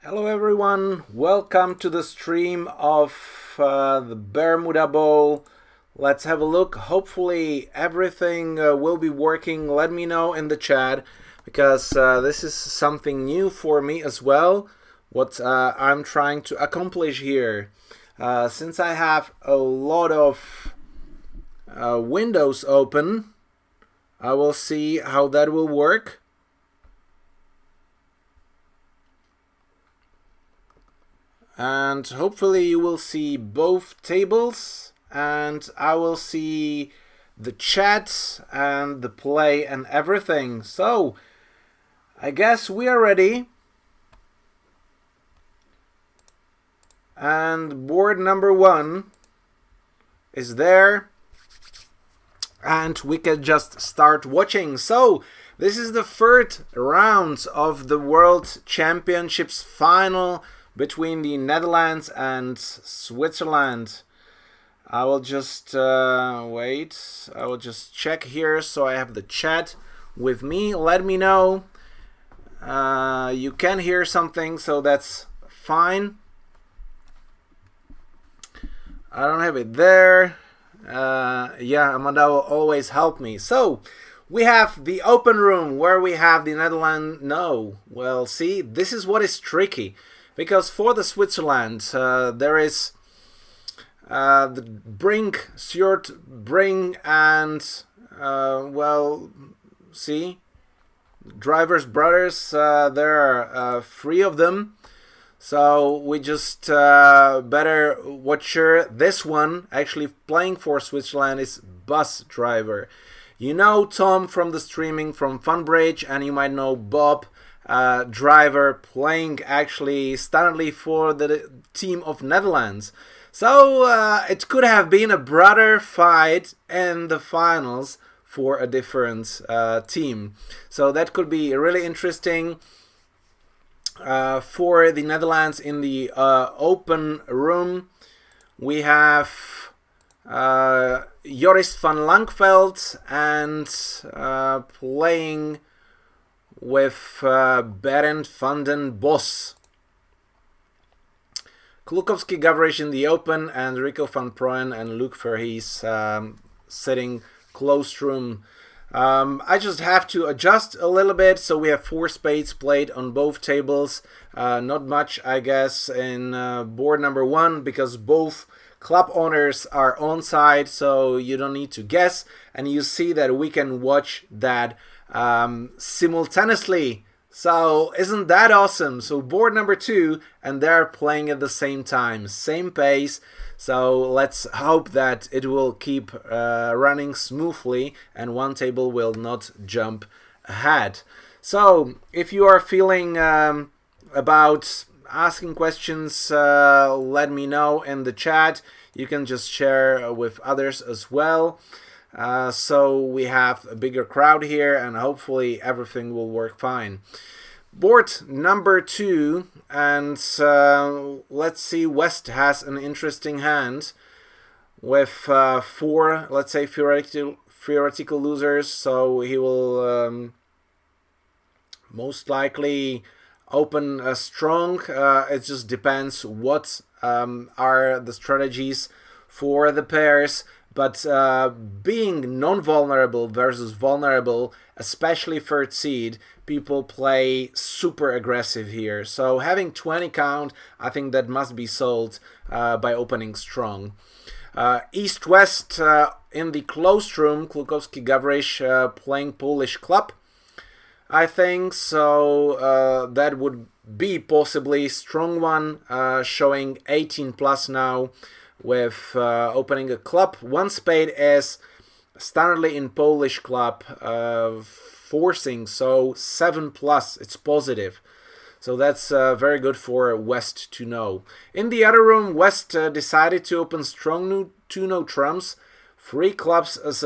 Hello everyone, welcome to the stream of the Bermuda Bowl. Let's have a look. Hopefully everything will be working. Let me know in the chat because this is something new for me as well. What I'm trying to accomplish here. Since I have a lot of windows open, I will see how that will work. And hopefully you will see both tables and I will see the chat and the play and everything. So I guess we are ready. And board number 1 is there. And we can just start watching. So this is the third round of the World Championships final between the Netherlands and Switzerland. I will just wait. I will just check here so I have the chat with me. Let me know. You can hear something, so that's fine. I don't have it there. Yeah, Amanda will always help me. So we have the open room where we have the Netherlands. No, well, see, this is what is tricky. Because for the Switzerland, there is the Brink, Stuart Brink, and, well, see, Driver's Brothers, there are 3 of them. So we just better watch sure this one actually playing for Switzerland is Bus Driver. You know Tom from the streaming from Funbridge, and you might know Bob. Driver playing actually stunningly for the team of Netherlands. So it could have been a brother fight in the finals for a different team. So that could be really interesting for the Netherlands in the open room. We have Joris van Langveld and playing with Berend van den Bos. Klukowski Gavrish in the open, and Rico van Proen and Luc Verhees sitting closed room. I just have to adjust a little bit, so we have 4 spades played on both tables. Not much, I guess, in board number 1, because both club owners are on side, so you don't need to guess, and you see that we can watch that simultaneously. So isn't that awesome? So board number 2, and they're playing at the same time, same pace. So let's hope that it will keep running smoothly and one table will not jump ahead. So if you are feeling about asking questions, let me know in the chat. You can just share with others as well. So we have a bigger crowd here and hopefully everything will work fine. Board number 2, and let's see, West has an interesting hand with 4, let's say, theoretical losers, so he will most likely open strong. It just depends what are the strategies for the pairs. But being non-vulnerable versus vulnerable, especially third seed, people play super aggressive here. So having 20 count, I think that must be solved by opening strong. East-West in the closed room, Klukowski Gavrish playing Polish club, I think. So that would be possibly strong one, showing 18 plus now. With opening a club. 1 spade is standardly in Polish club forcing, so 7 plus, it's positive. So that's very good for West to know. In the other room, West decided to open strong 2 no trumps, 3 clubs as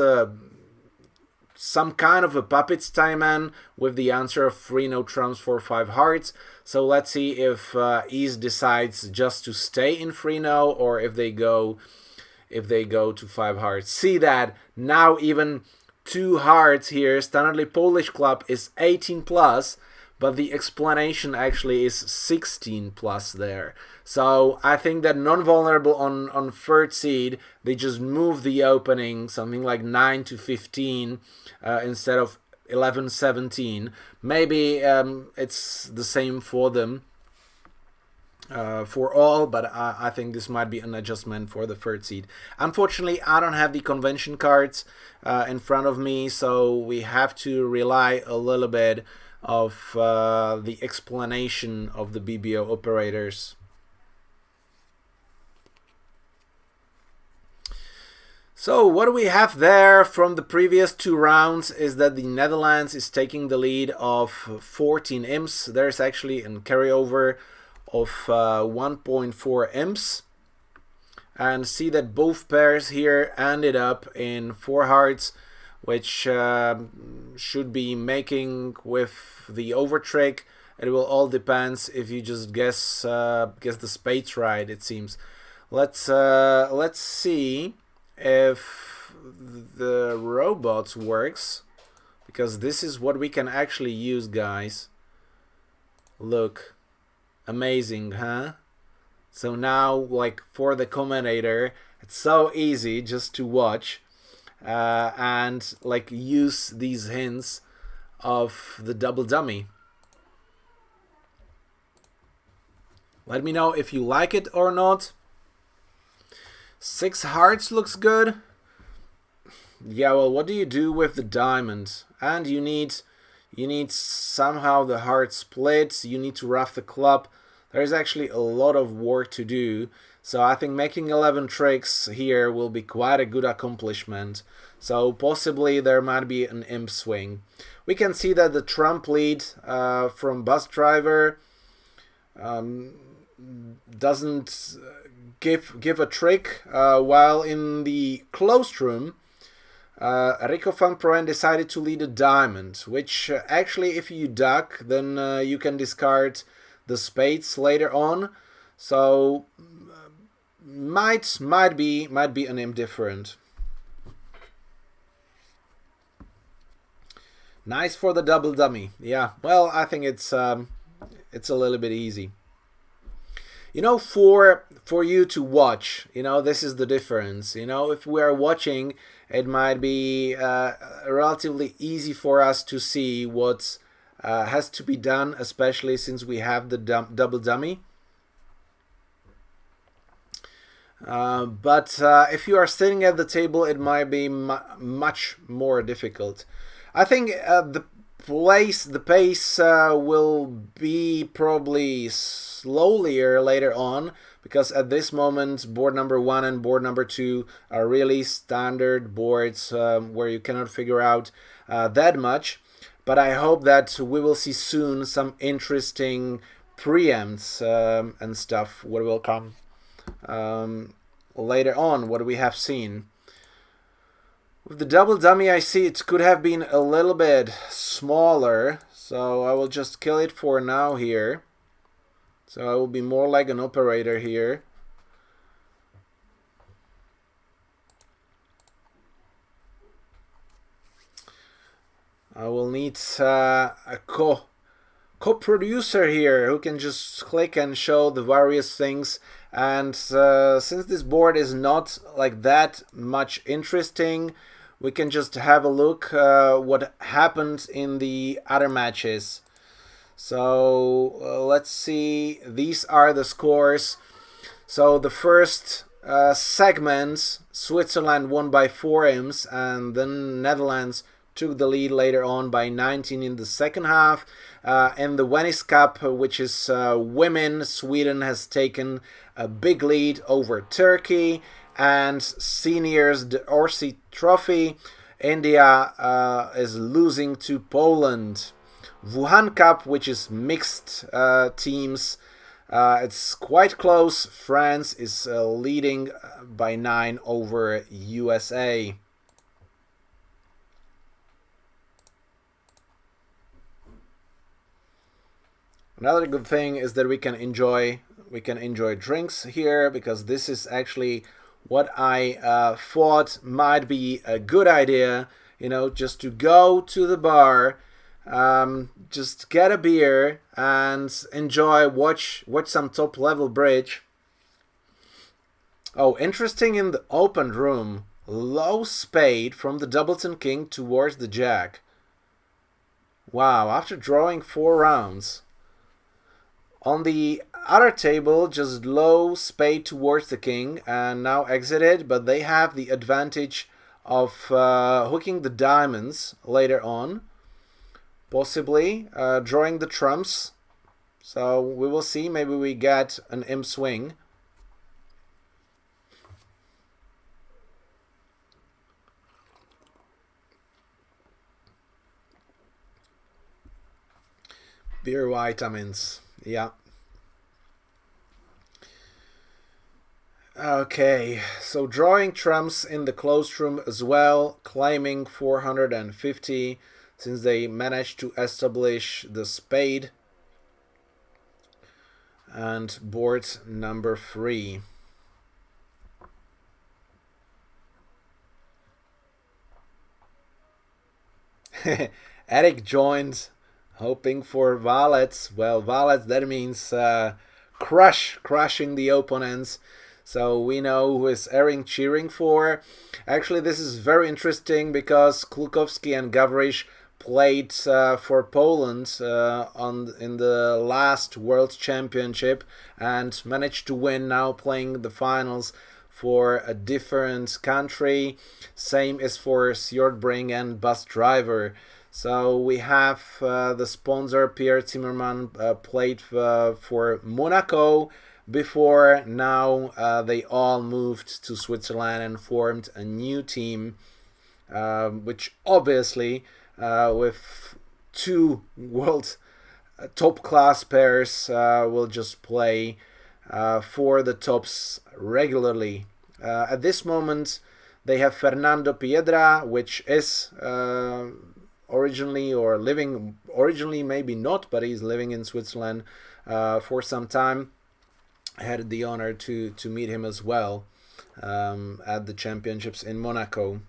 some kind of a puppet stymon with the answer of 3 no trumps for 5 hearts. So let's see if East decides just to stay in 3 no or if they go to 5 hearts. See that now even 2 hearts here. Standardly Polish club is 18 plus, but the explanation actually is 16 plus there. So I think that non-vulnerable on third seed, they just move the opening something like 9 to 15 instead of 11-17. Maybe it's the same for them. For all, but I think this might be an adjustment for the third seed. Unfortunately, I don't have the convention cards in front of me, so we have to rely a little bit of the explanation of the BBO operators. So what do we have there from the previous two rounds is that the Netherlands is taking the lead of 14 imps. There's actually a carryover of 1.4 imps, and see that both pairs here ended up in 4 hearts, which should be making with the over trick. It will all depends if you just guess the spades right, it seems. Let's see if the robots works, because this is what we can actually use, guys. Look, amazing, huh? So now, like, for the commentator, it's so easy just to watch and like use these hints of the double dummy. Let me know if you like it or not. 6 hearts looks good. Yeah, well, what do you do with the diamond? And you need somehow the heart split. You need to rough the club. There's actually a lot of work to do. So I think making 11 tricks here will be quite a good accomplishment. So possibly there might be an imp swing. We can see that the trump lead from bus driver doesn't give a trick, while in the closed room Rico van Proen decided to lead a diamond, which actually if you duck, then you can discard the spades later on. So might be an indifferent. Nice for the double dummy. Yeah, well, I think it's a little bit easy. You know, for you to watch, you know, this is the difference. You know, if we are watching, it might be relatively easy for us to see what has to be done, especially since we have the double dummy. But if you are sitting at the table, it might be much more difficult. I think the pace will be probably slowlier later on, because at this moment board number 1 and board number 2 are really standard boards where you cannot figure out that much. But I hope that we will see soon some interesting preempts and stuff what will come later on, what we have seen. With the double dummy, I see it could have been a little bit smaller, so I will just kill it for now here. So I will be more like an operator here. I will need a co-producer here who can just click and show the various things. And since this board is not like that much interesting, we can just have a look what happened in the other matches. So let's see, these are the scores. So the first segment, Switzerland won by 4 imps, and then Netherlands took the lead later on by 19 in the second half. In the Venice Cup, which is women, Sweden has taken a big lead over Turkey. And seniors, the Orsi Trophy, India is losing to Poland. Wuhan Cup, which is mixed teams, it's quite close. France is leading by 9 over USA. Another good thing is that we can enjoy drinks here, because this is actually what I thought might be a good idea, you know, just to go to the bar Just get a beer and enjoy, watch some top level bridge. Oh, interesting, in the open room, low spade from the doubleton king towards the jack. Wow, after drawing 4 rounds. On the other table, just low spade towards the king and now exited, but they have the advantage of hooking the diamonds later on. Possibly drawing the trumps. So we will see, maybe we get an imp swing. Beer vitamins, yeah. Okay, so drawing trumps in the closed room as well, claiming 450 since they managed to establish the spade. And board number 3. Eric joined, hoping for valets. Well, valets, that means crushing the opponents. So we know who is Eric cheering for. Actually, this is very interesting because Klukowski and Gavrish played for Poland in the last World Championship and managed to win, now playing the finals for a different country. Same is for Sjordbring and Bus Driver. So we have the sponsor Pierre Zimmermann played for Monaco before. Now they all moved to Switzerland and formed a new team, which obviously with 2 world top class pairs will just play for the tops regularly. At this moment they have Fernando Piedra, which is originally maybe not, but he's living in Switzerland for some time. I had the honor to meet him as well at the championships in Monaco.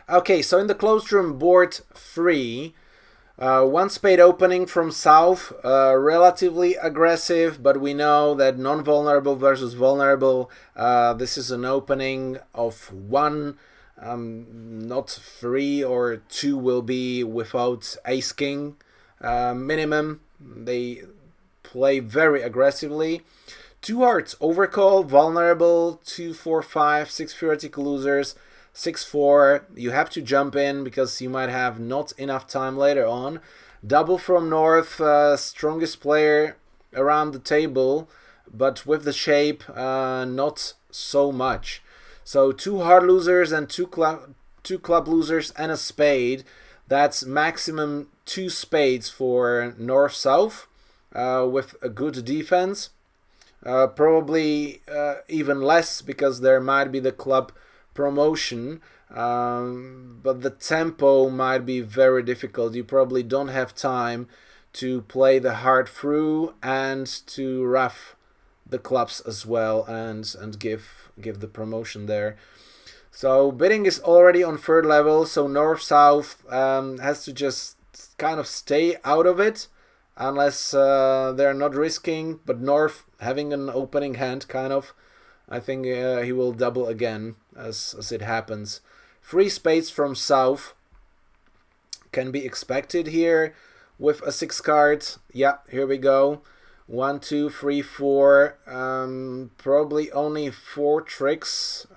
Okay, so in the closed room, board 3, 1 spade opening from south, relatively aggressive, but we know that non-vulnerable versus vulnerable, this is an opening of 1, not 3 or 2 will be without ace-king minimum. They play very aggressively. 2 hearts overcall, vulnerable, 2, 4, 5, 6 theoretical losers, 6-4, you have to jump in because you might have not enough time later on. Double from north, strongest player around the table, but with the shape, not so much. So 2 hard losers and 2 club losers and a spade. That's maximum 2 spades for north-south with a good defense. Probably even less because there might be the club promotion, but the tempo might be very difficult. You probably don't have time to play the hard through and to rough the clubs as well and give the promotion there. So bidding is already on 3rd level, so north-south has to just kind of stay out of it unless they're not risking, but north having an opening hand kind of, I think he will double again as it happens. 3 spades from south can be expected here with a 6 card. Yeah, here we go. 1, 2, 3, 4. Probably only 4 tricks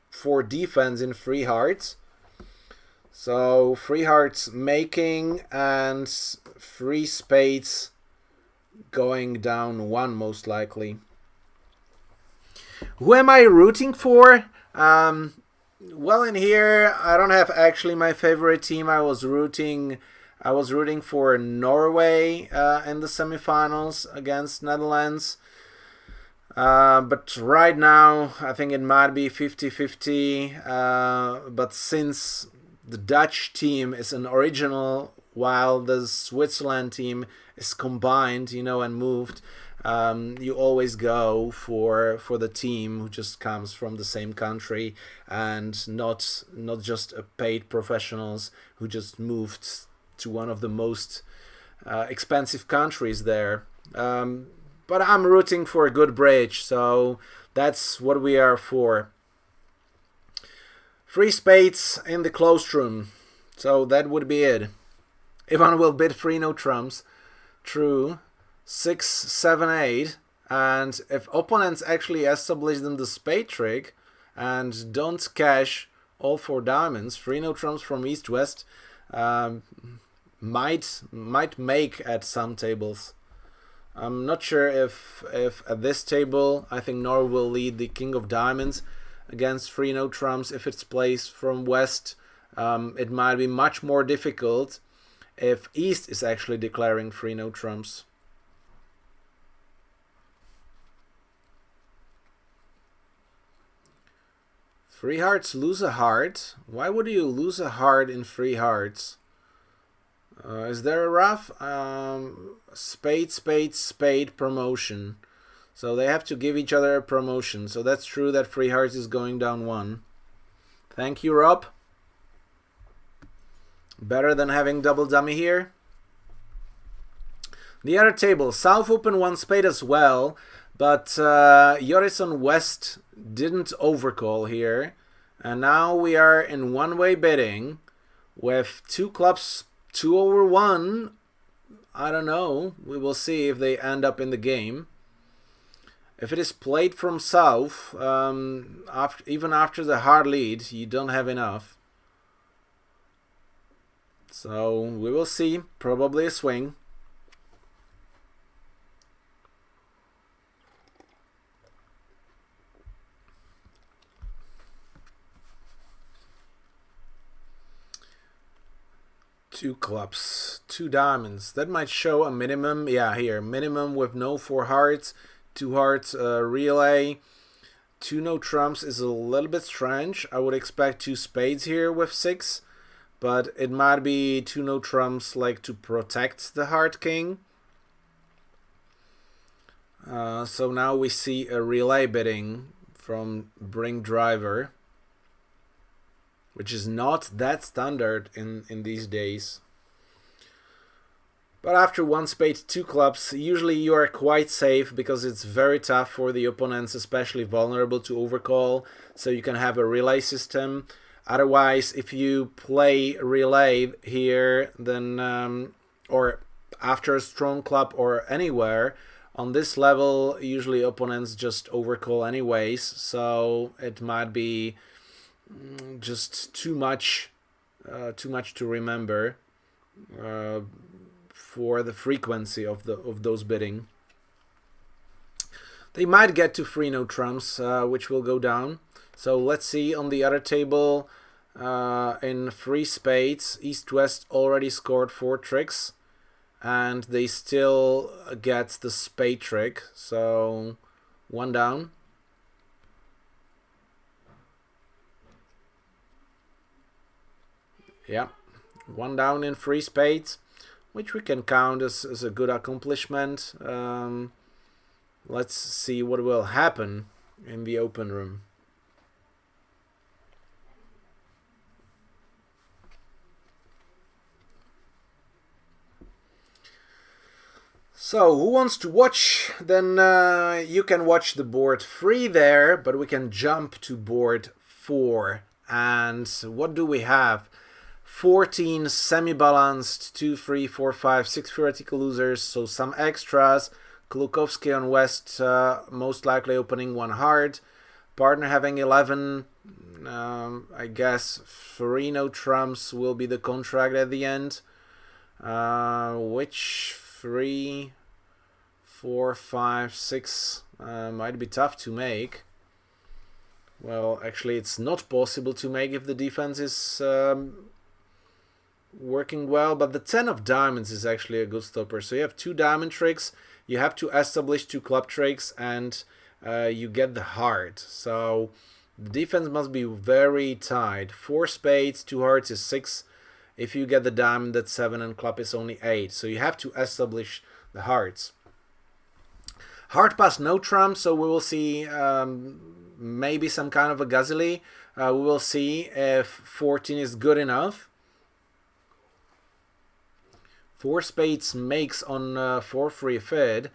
for defense in 3 hearts. So 3 hearts making and 3 spades going down 1 most likely. Who am I rooting for? Well, in here I don't have actually my favorite team. I was rooting for Norway in the semifinals against Netherlands. But right now I think it might be 50-50. But since the Dutch team is an original while the Switzerland team is combined, and moved, you always go for the team who just comes from the same country, and not just paid professionals who just moved to one of the most expensive countries there. But I'm rooting for a good bridge, so that's what we are for. 3 spades in the closed room, so that would be it. Ivan will bid 3 no trumps. True. 6, 7, 8. And if opponents actually establish them the spade trick and don't cash all 4 diamonds, 3 no trumps from east-west might make at some tables. I'm not sure if at this table, I think Nor will lead the king of diamonds against 3 no trumps. If it's placed from west, it might be much more difficult if east is actually declaring 3 no trumps. Three hearts lose a heart. Why would you lose a heart in 3 hearts? Is there a rough? Spade, spade, spade promotion. So they have to give each other a promotion. So that's true that 3 hearts is going down 1. Thank you, Rob. Better than having double dummy here. The other table, South open 1 spade as well, but Joris on West didn't overcall here. And now we are in one-way bidding with 2 clubs, 2 over 1. I don't know. We will see if they end up in the game. If it is played from South, even after the hard lead, you don't have enough. So we will see. Probably a swing. Two clubs, 2 diamonds. That might show a minimum. Yeah, here. Minimum with no 4 hearts. 2 hearts relay. 2 no trumps is a little bit strange. I would expect 2 spades here with 6. But it might be 2 no trumps like to protect the heart king. So now we see a relay bidding from Bring Driver, which is not that standard in these days. But after 1 spade, 2 clubs, usually you are quite safe because it's very tough for the opponents, especially vulnerable to overcall. So you can have a relay system. Otherwise, if you play relay here, then or after a strong club or anywhere on this level, usually opponents just overcall anyways. So it might be just too much to remember for the frequency of those bidding. They might get to 3 no trumps, which will go down. So let's see on the other table. In 3 spades, East-West already scored 4 tricks, and they still get the spade trick. So 1 down. Yeah, 1 down in 3 spades, which we can count as a good accomplishment. Let's see what will happen in the open room. So, who wants to watch? Then you can watch the board 3 there, but we can jump to board 4. And what do we have? 14 semi-balanced, 2, 3, 4, 5, 6 theoretical losers, so some extras. Kulukowski on West, most likely opening 1 hard. Partner having 11. I guess 3 no trumps will be the contract at the end. Which 3, 4, 5, 6 might be tough to make. Well, actually, it's not possible to make if the defense is working well, but the 10 of diamonds is actually a good stopper. So you have 2 diamond tricks, you have to establish 2 club tricks, and you get the heart. So the defense must be very tight. 4 spades, 2 hearts is 6. If you get the diamond, that's 7, and club is only 8. So you have to establish the hearts. Hard pass, no trump, so we will see maybe some kind of a Gazili. We will see if 14 is good enough. 4 spades makes on 4 free fid.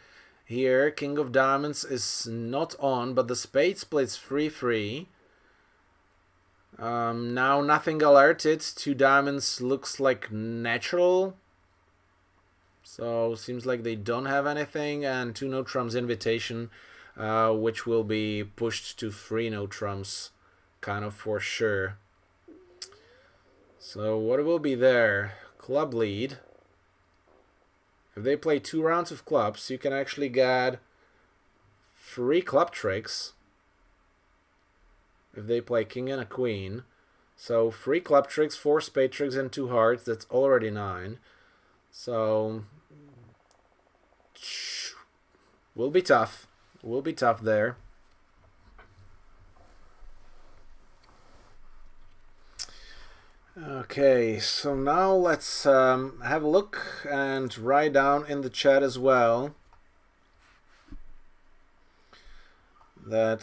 Here, King of Diamonds is not on, but the spade splits free. Now nothing alerted. 2 diamonds looks like natural. So seems like they don't have anything, and 2 no trumps invitation, which will be pushed to 3 no trumps, kind of for sure. So what will be there? Club lead. If they play 2 rounds of clubs, you can actually get 3 club tricks. If they play king and a queen. So 3 club tricks, 4 spade tricks, and 2 hearts. That's already 9. So will be tough. Will be tough there. Okay, so now let's have a look and write down in the chat as well that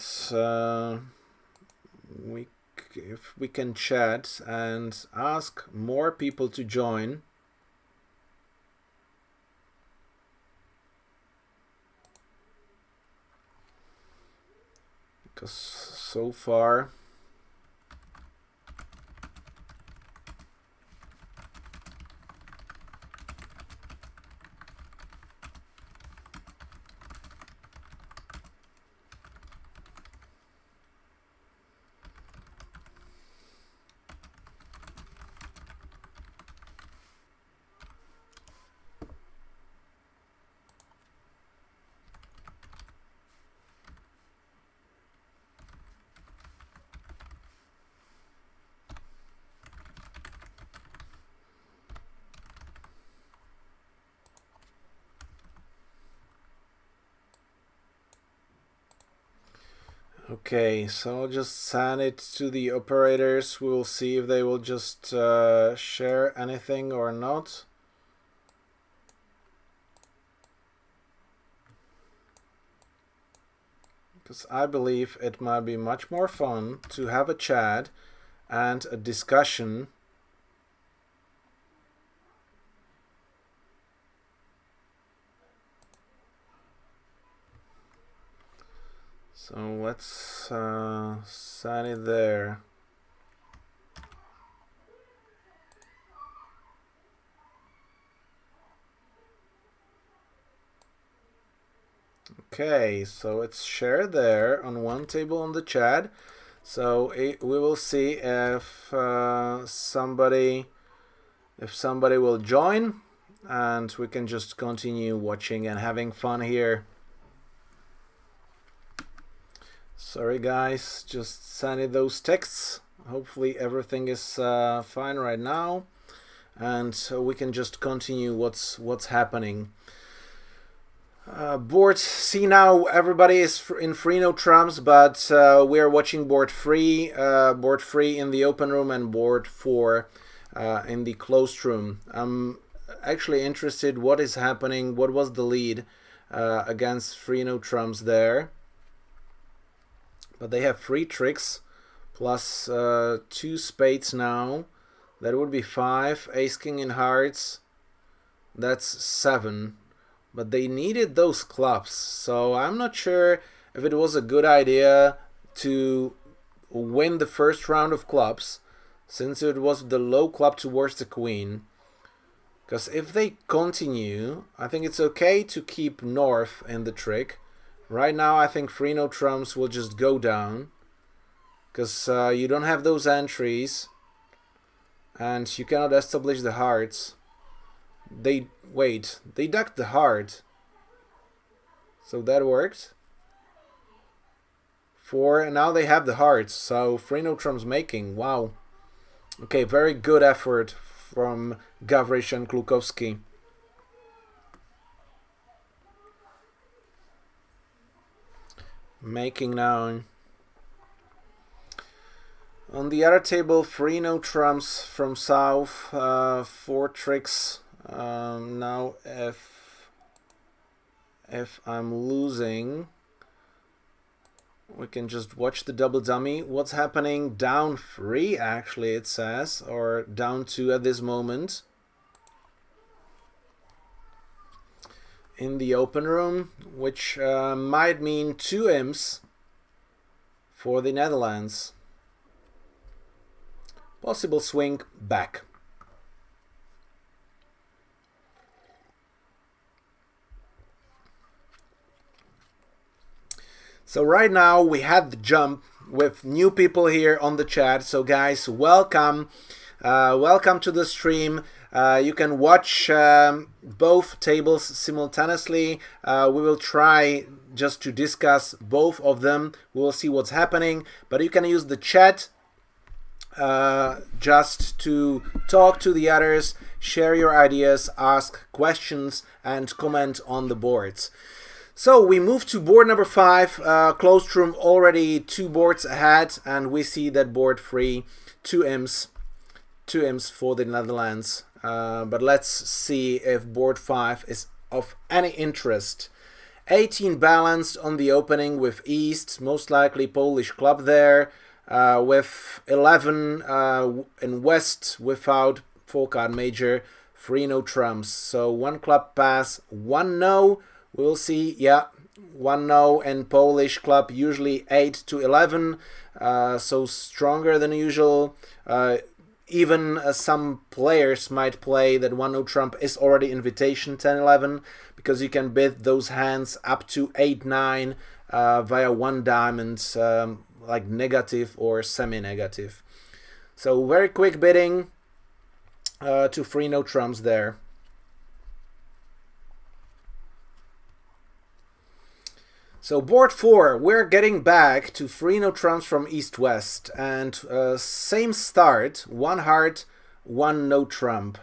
if we can chat and ask more people to join. Because so far okay, so I'll just send it to the operators. We will see if they will just share anything or not. Because I believe it might be much more fun to have a chat and a discussion . So let's set it there. Okay, so it's shared there on one table on the chat. So we will see if somebody will join, and we can just continue watching and having fun here. Sorry guys, just sending those texts. Hopefully everything is fine right now, and we can just continue what's happening. Board C now, everybody is in 3 no trumps, but we are watching board 3 in the open room and board 4 in the closed room. I'm actually interested what is happening, what was the lead against 3 no trumps there. But they have 3 tricks plus 2 spades now. That would be 5. Ace king in hearts. That's 7. But they needed those clubs. So I'm not sure if it was a good idea to win the first round of clubs, since it was the low club towards the queen. Because if they continue, I think it's okay to keep north in the trick. Right now, I think 3 no trumps will just go down, because you don't have those entries, and you cannot establish the hearts. They ducked the heart, so that worked. 4, and now they have the hearts, so 3 no trumps making. Wow. Okay, very good effort from Gavrish and Klukowski. Making now. On the other table, 3 no trumps from south, 4 tricks. Now if if I'm losing, we can just watch the double dummy. What's happening? Down 3, actually, it says, or down 2 at this moment. In the open room, which might mean 2 imps for the Netherlands. Possible swing back. So right now we had the jump with new people here on the chat. So guys, welcome. Welcome to the stream. You can watch both tables simultaneously. We will try just to discuss both of them. We will see what's happening. But you can use the chat just to talk to the others, share your ideas, ask questions, and comment on the boards. So we move to board number 5, closed room, already 2 boards ahead, and we see that board 3, 2 imps for the Netherlands. But let's see if board 5 is of any interest. 18 balanced on the opening with East, most likely Polish club there, with 11 in West without full card major, 3 no trumps. So 1 club pass, 1 no. We'll see, yeah, 1 no, and Polish club usually 8 to 11, so stronger than usual. Even some players might play that 1 no trump is already invitation 10-11, because you can bid those hands up to 8-9 via 1 diamond, like negative or semi-negative. So very quick bidding to 3 no trumps there. So board 4, we're getting back to 3 no trumps from East-West, and same start, 1 heart, 1 no trump.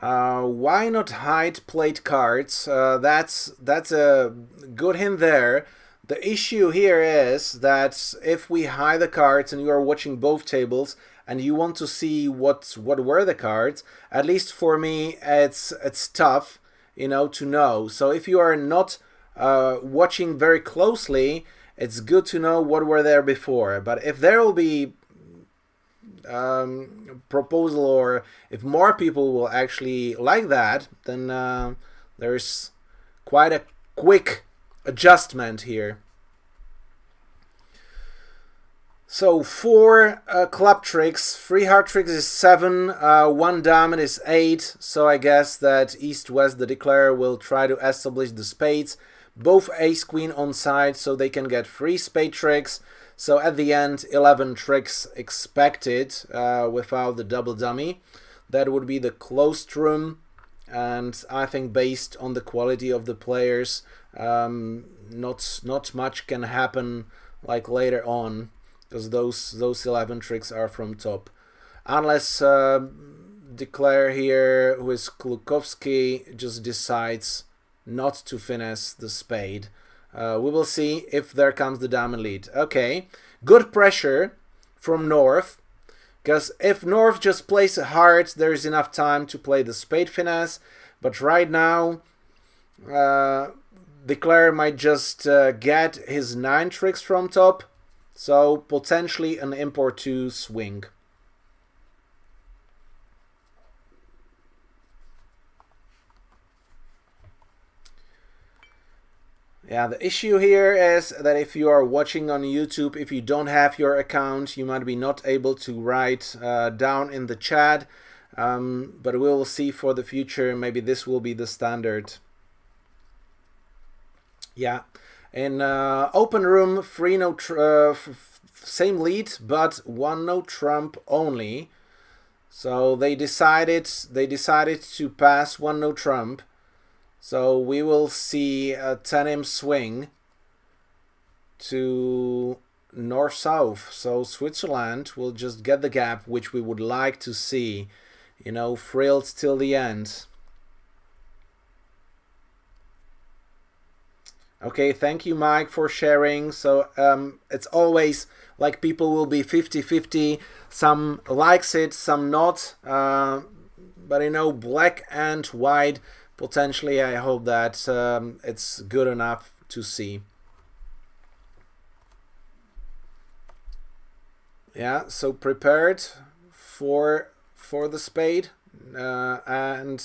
Why not hide played cards? That's a good hint there. The issue here is that if we hide the cards and you are watching both tables, and you want to see what were the cards, at least for me, it's tough, you know, to know. So if you are not watching very closely, it's good to know what were there before. But if there will be proposal, or if more people will actually like that, then there's quite a quick adjustment here. So 4 club tricks, 3 heart tricks is 7, 1 diamond is 8, so I guess that East-West, the declarer, will try to establish the spades. Both ace-queen on side, so they can get 3 spade tricks. So at the end, 11 tricks expected without the double dummy. That would be the closed room, and I think based on the quality of the players, not much can happen like later on, because those 11 tricks are from top. Unless declare here, who is Klukowski, just decides not to finesse the spade. We will see if there comes the diamond lead. Okay, good pressure from North, because if North just plays a heart, there is enough time to play the spade finesse. But right now, declare might just get his 9 tricks from top. So potentially an imp or 2 swing. Yeah, the issue here is that if you are watching on YouTube, if you don't have your account, you might be not able to write down in the chat. But we will see for the future. Maybe this will be the standard. Yeah. In open room, 3 no same lead, but 1 no trump only. So they decided to pass 1 no trump. So we will see a 10 imp swing to north-south. So Switzerland will just get the gap, which we would like to see. You know, frilled till the end. Okay, thank you, Mike, for sharing. So it's always like people will be 50-50. Some likes it, some not. but you know, black and white, potentially I hope that it's good enough to see. Yeah, so prepared for the spade, and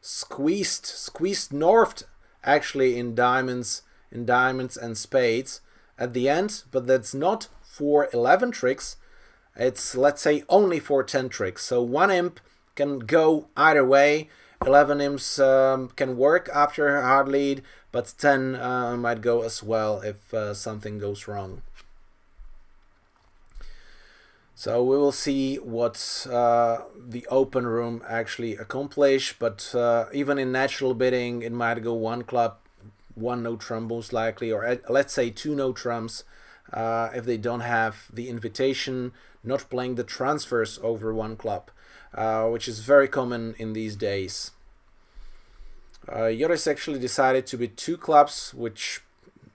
squeezed north actually in diamonds and spades at the end, but that's not for 11 tricks. It's, let's say, only for 10 tricks. So one imp can go either way. 11 imps can work after a hard lead, but 10 might go as well if something goes wrong. So we will see what the open room actually accomplish, but even in natural bidding, it might go one club, one no trump most likely, or let's say two no trumps if they don't have the invitation, not playing the transfers over one club, which is very common in these days. Joris actually decided to bid two clubs, which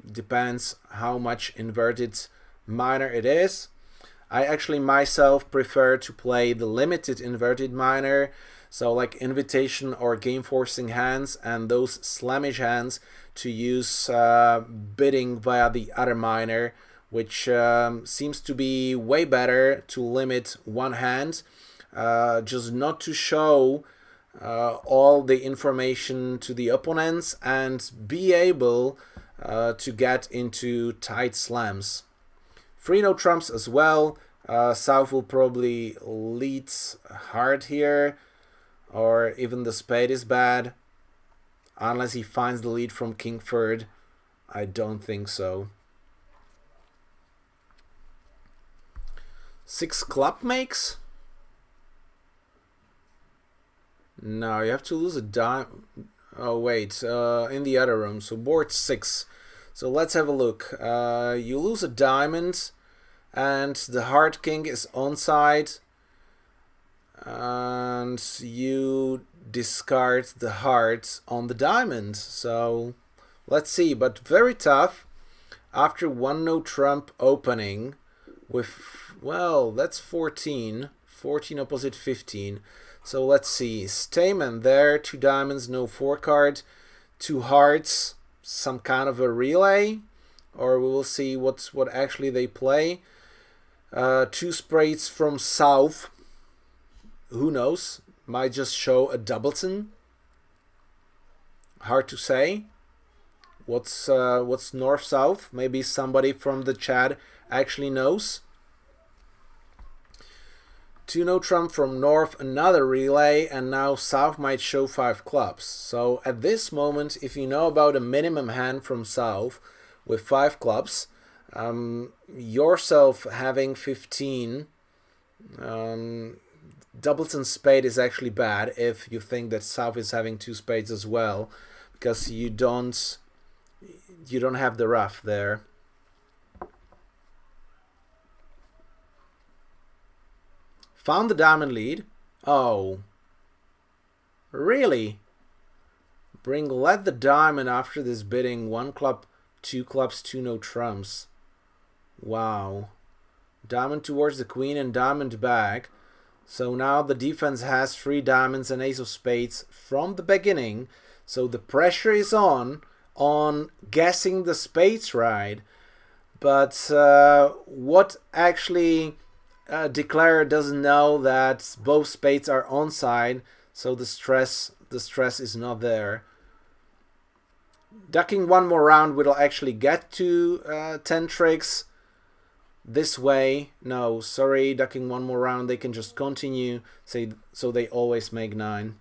depends how much inverted minor it is. I actually myself prefer to play the limited inverted minor, so like invitation or game forcing hands, and those slammish hands to use bidding via the other minor, which seems to be way better to limit one hand, just not to show all the information to the opponents and be able to get into tight slams. 3 no trumps as well. South will probably lead hard here, or even the spade is bad, unless he finds the lead from king third. I don't think so. 6 club makes? No, you have to lose a dime. Oh wait, in the other room. So board 6. So let's have a look. You lose a diamond, and the heart king is onside, and you discard the heart on the diamond. So let's see, but very tough after one no trump opening with, well, that's 14 opposite 15. So let's see, Stayman there, 2 diamonds, no 4 card, 2 hearts, some kind of a relay, or we will see what actually they play. 2 spades from South, who knows, might just show a doubleton. Hard to say. What's north-south? Maybe somebody from the chat actually knows. 2 no trump from north, another relay, and now South might show 5 clubs. So at this moment, if you know about a minimum hand from South with 5 clubs, yourself having 15, doubleton spade is actually bad if you think that South is having 2 spades as well, because you don't have the rough there. Found the diamond lead. Oh, really? Led the diamond after this bidding. 1 club, 2 clubs, 2 no trumps. Wow. Diamond towards the queen and diamond back. So now the defense has 3 diamonds and ace of spades from the beginning. So the pressure is on guessing the spades right. But what actually declarer doesn't know that both spades are onside, so the stress is not there. Ducking one more round will actually get to 10 tricks. This way, no, sorry, ducking one more round, they can just continue, so they always make 9.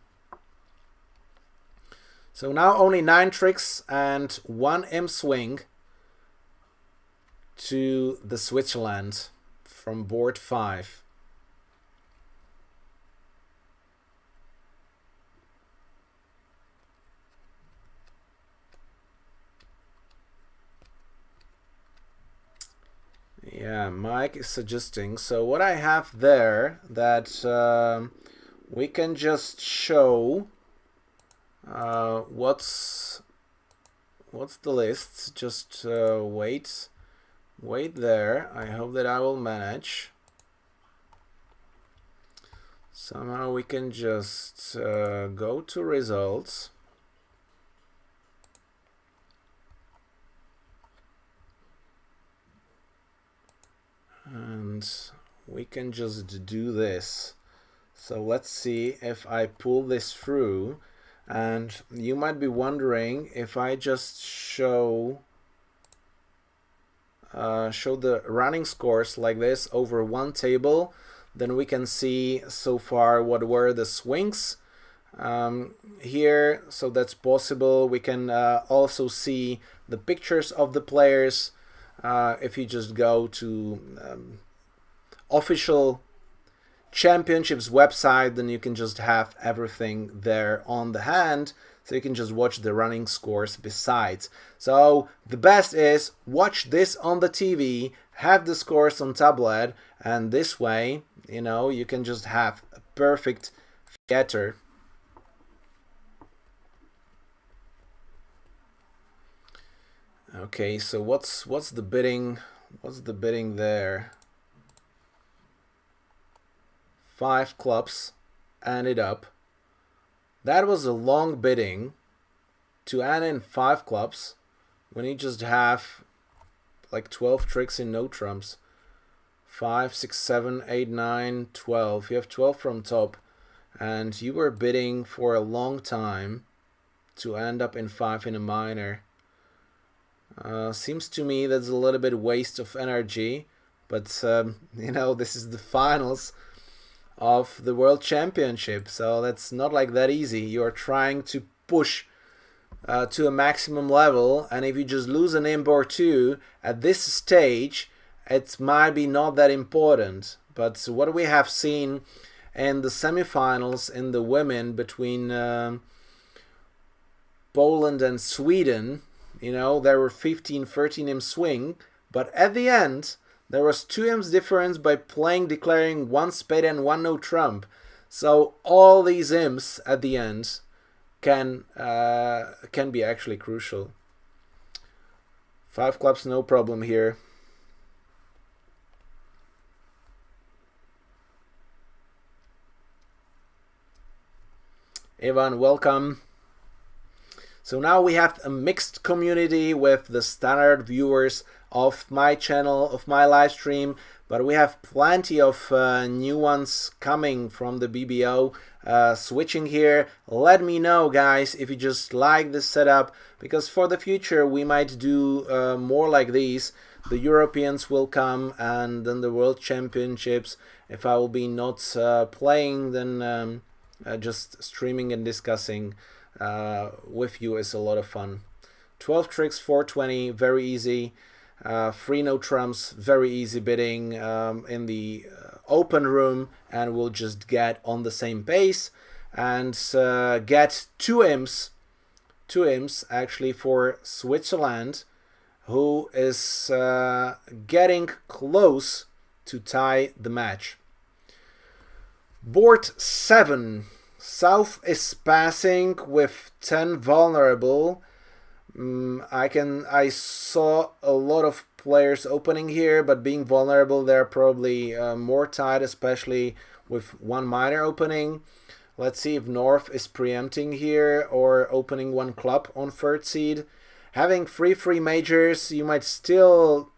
So now only 9 tricks and 1 imp swing to the Switzerland from board 5. Yeah, Mike is suggesting. So what I have there, that we can just show what's the list. Just wait there. I hope that I will manage. Somehow we can just go to results. And we can just do this. So let's see if I pull this through. And you might be wondering if I just show the running scores like this over one table, then we can see so far what were the swings here. So that's possible. We can also see the pictures of the players. If you just go to official championships website, then you can just have everything there on the hand, so you can just watch the running scores besides. So the best is watch this on the TV, have the scores on tablet, and this way, you know, you can just have a perfect theater. Okay, so what's the bidding? What's the bidding there? 5 clubs ended up. That was a long bidding to add in 5 clubs when you just have like 12 tricks in no trumps. 5, 6, 7, 8, 9, 12. You have 12 from top, and you were bidding for a long time to end up in 5 in a minor. Seems to me that's a little bit waste of energy, but you know, this is the finals of the World Championship, so that's not like that easy. You're trying to push to a maximum level, and if you just lose an imp or two at this stage, it might be not that important. But what we have seen in the semifinals in the women between Poland and Sweden, you know, there were 15-13 imp swing, but at the end there was 2 imps difference by declaring 1 spade and 1 no trump. So all these imps at the end can be actually crucial. 5 clubs, no problem here. Ivan, welcome. So now we have a mixed community with the standard viewers of my channel, of my live stream, but we have plenty of new ones coming from the BBO switching here. Let me know, guys, if you just like this setup, because for the future we might do more like these. The Europeans will come, and then the World Championships. If I will be not playing, then just streaming and discussing with you is a lot of fun. 12 tricks, 420, very easy. 3 no trumps, very easy bidding in the open room, and we'll just get on the same pace and get 2 imps actually for Switzerland, who is getting close to tie the match. Board 7. South is passing with 10 vulnerable. I saw a lot of players opening here, but being vulnerable, they're probably more tight, especially with 1 minor opening. Let's see if North is preempting here or opening 1 club on 3rd seed. Having 3 free majors, you might still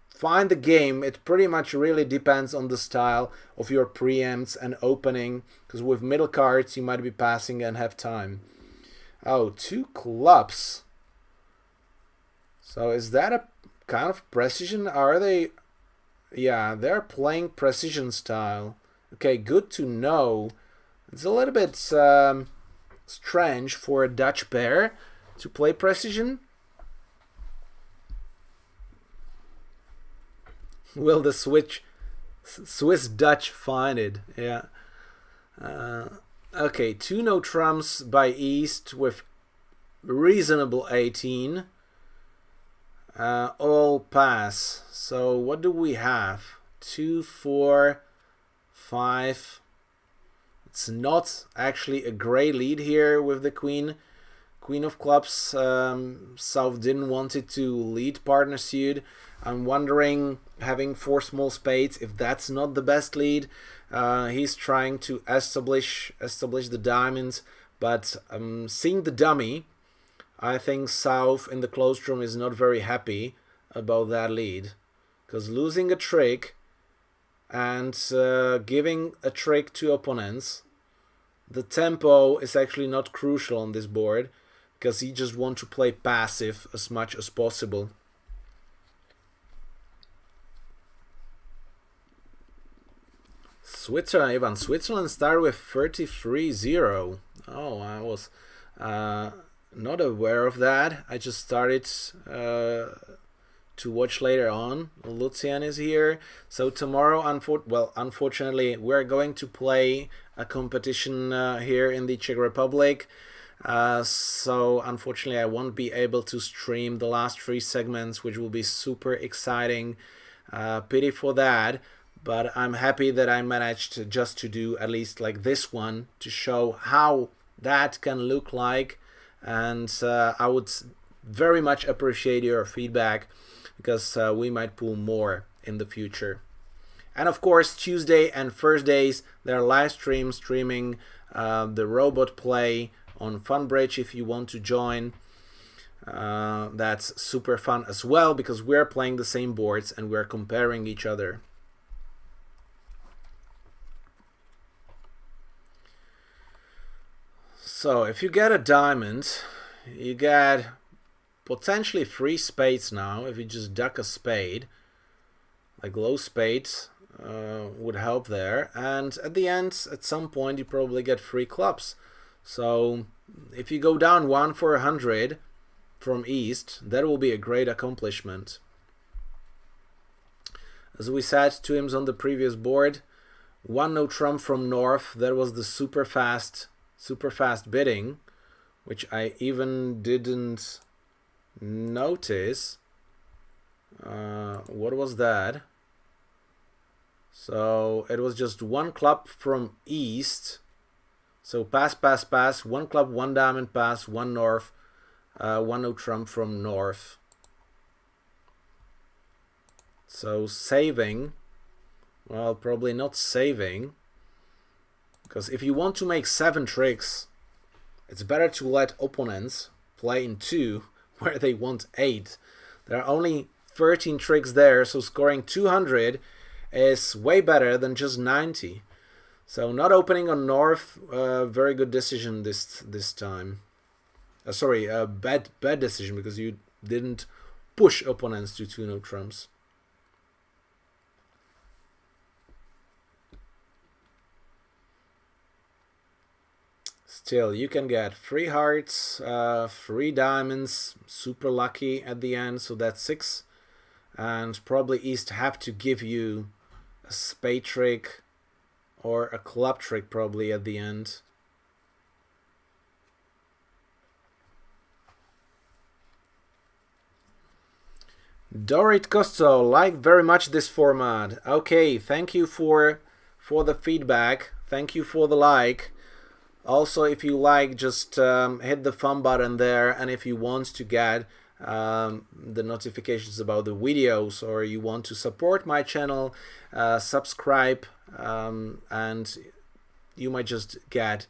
find the game. It pretty much really depends on the style of your preempts and opening, because with middle cards you might be passing and have time. Oh, 2 clubs. So is that a kind of precision? Are they? Yeah, they're playing precision style. Okay, good to know. It's a little bit strange for a Dutch pair to play precision. Will the Swiss Dutch find it? Yeah. Okay, 2 no trumps by East with reasonable 18. All pass. So what do we have? 2, 4, 5. It's not actually a great lead here with the Queen. Queen of clubs. South didn't want it to lead partner suit. I'm wondering, having 4 small spades, if that's not the best lead. He's trying to establish the diamonds, but seeing the dummy, I think South in the closed room is not very happy about that lead, because losing a trick and giving a trick to opponents, the tempo is actually not crucial on this board, because he just wants to play passive as much as possible. Switzerland started with 33-0. Oh, I was not aware of that. I just started to watch later on. Lucian is here. So tomorrow, unfortunately, we're going to play a competition here in the Czech Republic. So unfortunately, I won't be able to stream the last 3 segments, which will be super exciting. Pity for that. But I'm happy that I managed just to do at least like this one to show how that can look like. And I would very much appreciate your feedback, because we might pull more in the future. And of course, Tuesday and Thursdays, there are live streaming the robot play on Funbridge if you want to join. That's super fun as well, because we're playing the same boards and we're comparing each other. So if you get a diamond, you get potentially 3 spades now. If you just duck a spade, like low spades would help there. And at the end, at some point, you probably get 3 clubs. So if you go down 1 for 100 from East, that will be a great accomplishment. As we said, 2 imps on the previous board, 1 no trump from North. That was the super fast bidding, which I even didn't notice. What was that? So it was just 1 club from East. So pass, 1 club, 1 diamond pass, 1 North, 1 no trump from North. So saving, well, probably not saving, because if you want to make 7 tricks, it's better to let opponents play in 2 where they want 8. There are only 13 tricks there, so scoring 200 is way better than just 90. So not opening on North, very good decision this time. Sorry, bad decision, because you didn't push opponents to 2 no trumps. Still, you can get 3 hearts, 3 diamonds, super lucky at the end, so that's 6. And probably East have to give you a spade trick or a club trick probably at the end. Dorit Costo, like very much this format. Okay, thank you for the feedback. Thank you for the like. Also, if you like, just hit the thumb button there, and if you want to get the notifications about the videos, or you want to support my channel, subscribe, and you might just get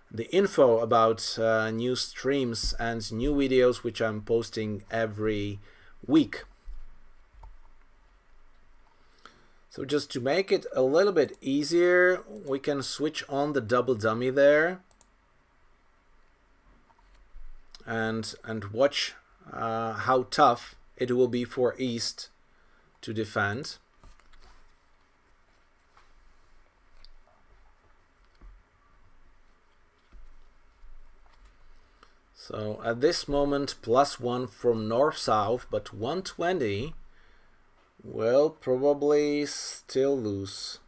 the info about new streams and new videos which I'm posting every week. So just to make it a little bit easier, we can switch on the double dummy there and watch how tough it will be for East to defend. So at this moment, +1 from North-South, but 120 will probably still lose.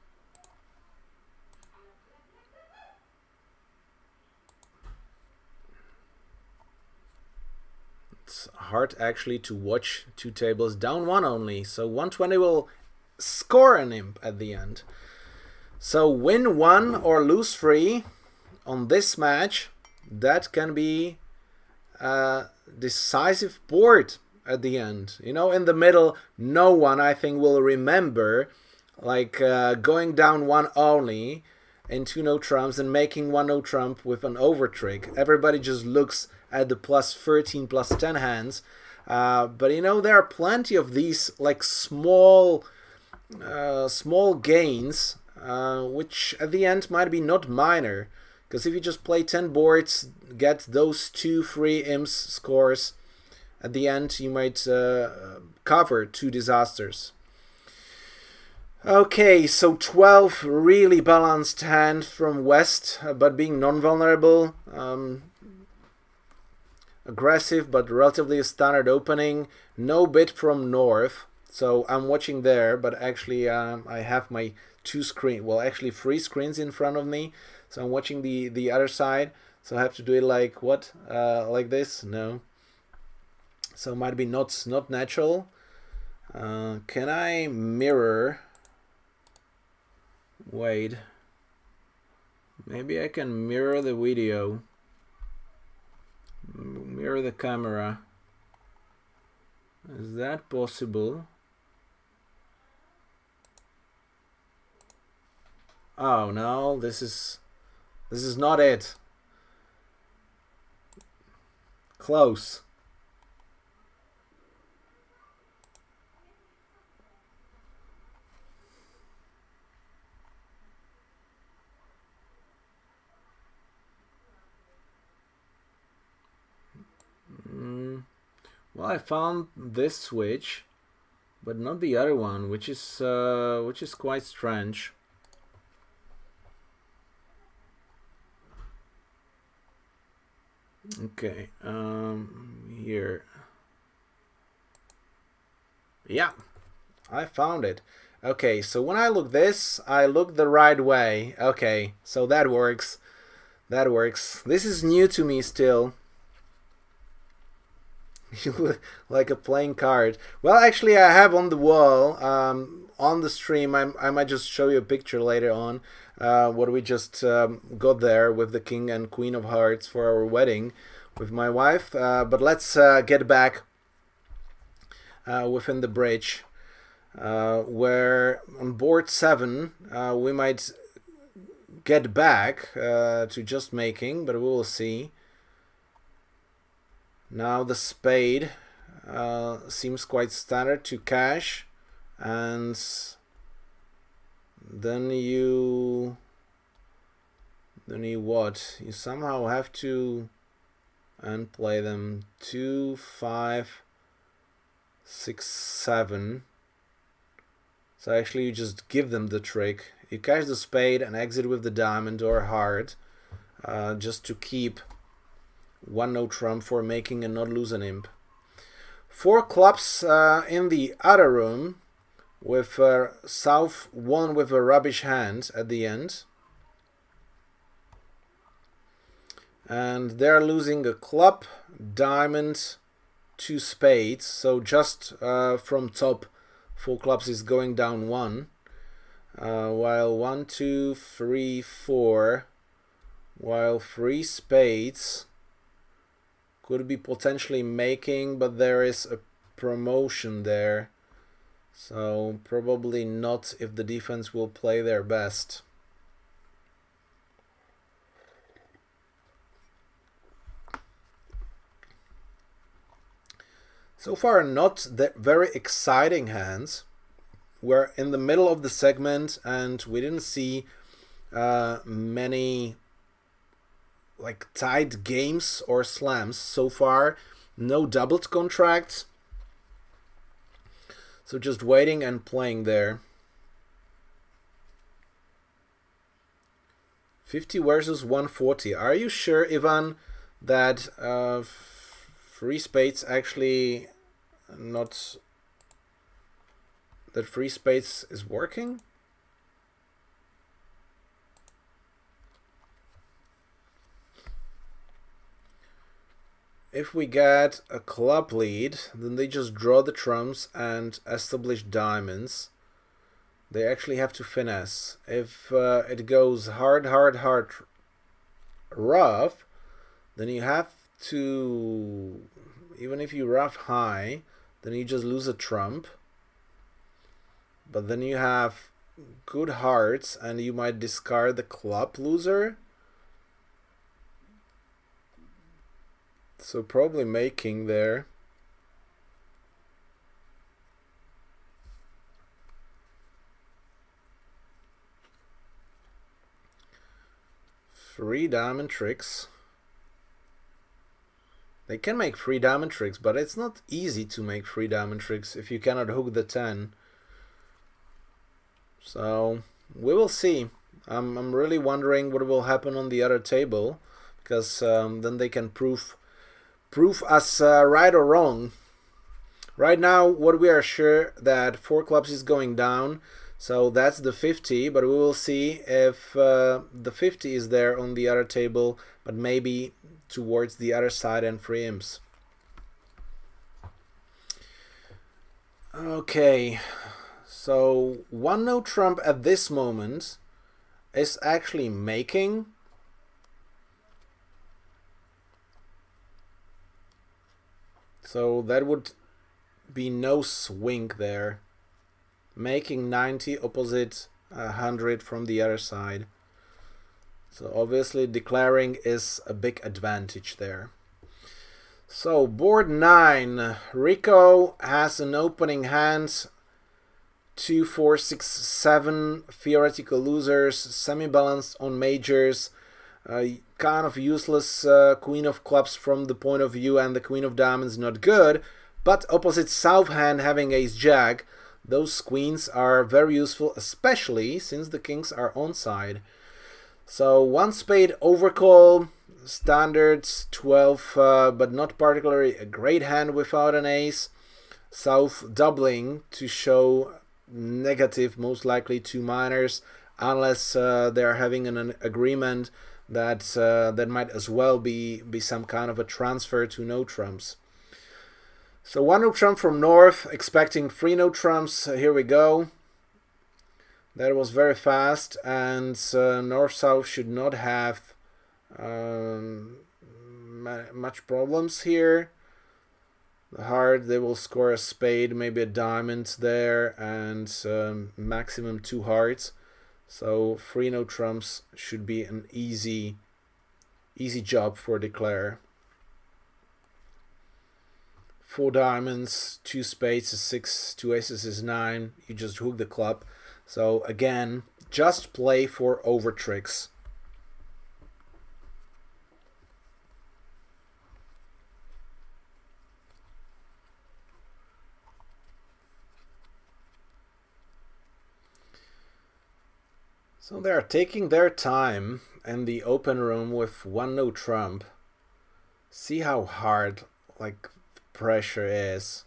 It's hard actually to watch 2 tables down 1 only, so 120 will score an imp at the end. So win 1 or lose 3 on this match, that can be a decisive board at the end. You know, in the middle, no one, I think, will remember like going down one only into no trumps and making one no trump with an over trick. Everybody just looks at the plus 13, plus 10 hands. But you know, there are plenty of these like small gains, which at the end might be not minor. Because if you just play 10 boards, get those 2 free imps scores, at the end you might cover 2 disasters. Okay, so 12 really balanced hand from West, but being non-vulnerable. Aggressive, but relatively a standard opening. No bid from North, so I'm watching there, but actually I have my 3 screens in front of me. So I'm watching the other side. So I have to do it like what? Like this? No. So it might be not natural. Can I mirror? Wait. Maybe I can mirror the video. Mirror the camera. Is that possible? Oh no, this is not it. Close. Well, I found this switch, but not the other one, which is quite strange. Okay, here. Yeah, I found it. Okay, so when I look this, I look the right way. Okay, so that works. That works. This is new to me still. You look like a playing card. Well, actually, I have on the wall, on the stream. I might just show you a picture later on. What we just got there with the King and Queen of Hearts for our wedding with my wife. But let's get back within the bridge, where on board 7 we might get back to just making, but we will see. Now the spade seems quite standard to cash, and then you what? You somehow have to unplay them. 2, 5, 6, 7. So actually you just give them the trick. You cash the spade and exit with the diamond or heart, just to keep 1 no trump for making and not lose an imp. 4 clubs in the other room, with South 1 with a rubbish hand at the end. And they're losing a club, diamond, 2 spades. So just from top, 4 clubs is going down 1. While 1, 2, 3, 4, while 3 spades could be potentially making, but there is a promotion there. So probably not if the defense will play their best. So far, not that very exciting hands. We're in the middle of the segment and we didn't see many like tied games or slams so far. No doubled contracts. So just waiting and playing there. 50 versus 140. Are you sure, Ivan, that 3 spades actually not... that 3 spades is working? If we get a club lead, then they just draw the trumps and establish diamonds. They actually have to finesse. If it goes hard, rough, then you have to, even if you rough high, then you just lose a trump. But then you have good hearts, and you might discard the club loser. So probably making there. Three diamond tricks. They can make 3 diamond tricks, but it's not easy to make 3 diamond tricks if you cannot hook the 10. So we will see. I'm really wondering what will happen on the other table, because then they can prove us right or wrong. Right now, what we are sure that 4 clubs is going down, so that's the 50, but we will see if the 50 is there on the other table, but maybe towards the other side and 3 imps. Okay, so 1 no trump at this moment is actually making. So that would be no swing there. Making 90 opposite 100 from the other side. So obviously declaring is a big advantage there. So board 9, Rico has an opening hand. 2, 4, 6, 7 theoretical losers, semi-balanced on majors, kind of useless queen of clubs from the point of view, and the queen of diamonds not good, but opposite south hand having ace jack, those queens are very useful, especially since the kings are on side. So 1 spade overcall, standards 12, but not particularly a great hand without an ace. South doubling to show negative, most likely 2 minors, unless they're having an agreement that that might as well be some kind of a transfer to no trumps. So 1 no trump from north, expecting 3 no trumps. Here we go. That was very fast, and north-south should not have much problems here. The heart, they will score a spade, maybe a diamond there, and maximum 2 hearts. So 3 no trumps should be an easy job for declare. 4 diamonds, 2 spades is 6, 2 aces is 9. You just hook the club. So again, just play for over tricks. So they are taking their time in the open room with 1 no trump. See how hard pressure is.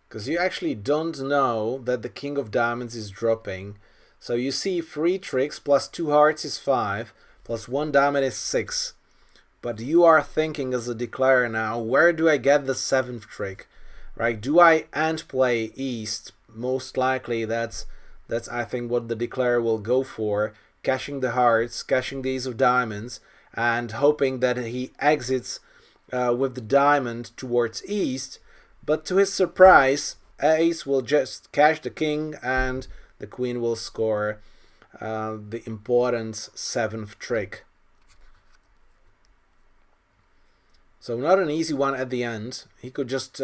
Because you actually don't know that the king of diamonds is dropping. So you see 3 tricks plus 2 hearts is 5, plus 1 diamond is 6. But you are thinking as a declarer now, where do I get the 7th trick? Right? Do I end play east? Most likely that's I think what the declarer will go for, cashing the hearts, cashing the ace of diamonds, and hoping that he exits with the diamond towards east. But to his surprise, ace will just cash the king, and the queen will score the important 7th trick. So not an easy one at the end. He could just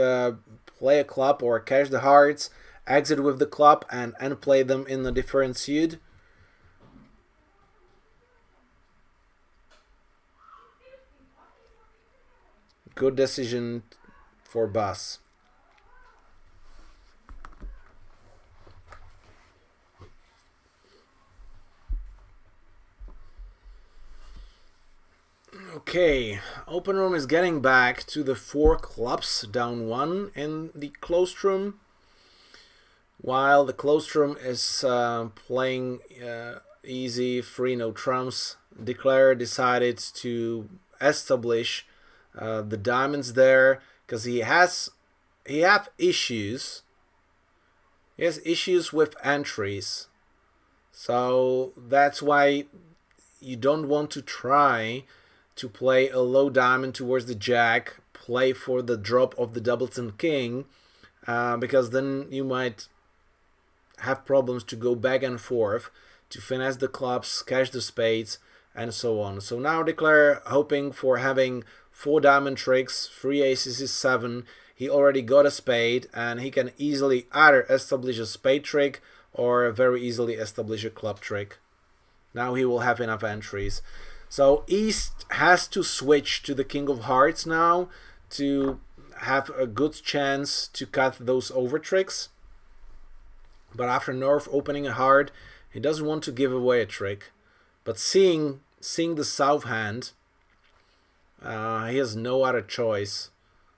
play a club or cash the hearts, exit with the club, and play them in a different suit. Good decision for Bas. Okay, open room is getting back to the 4 clubs, down 1 in the closed room. While the closed room is playing easy, 3 no trumps, declarer decided to establish the diamonds there because he have issues. He has issues with entries, so that's why you don't want to try to play a low diamond towards the jack, play for the drop of the doubleton king, because then you might have problems to go back and forth, to finesse the clubs, cash the spades, and so on. So now Declare hoping for having 4 diamond tricks, 3 aces is 7. He already got a spade, and he can easily either establish a spade trick or very easily establish a club trick. Now he will have enough entries. So East has to switch to the King of Hearts now to have a good chance to cut those over tricks. But after North opening a heart, he doesn't want to give away a trick. But seeing the South hand, he has no other choice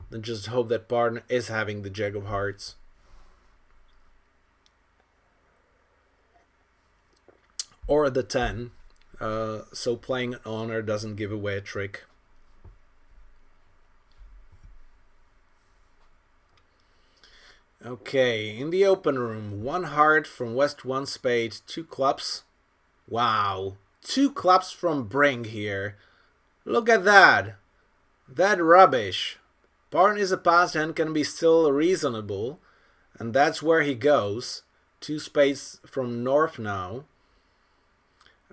than just hope that partner is having the Jack of Hearts. Or the 10. So playing an honor doesn't give away a trick. Okay, in the open room, 1 heart from West, 1 spade, 2 clubs. Wow, 2 clubs from Brink here. Look at that. That rubbish. Partner is a passed hand, can be still reasonable. And that's where he goes. 2 spades from North now.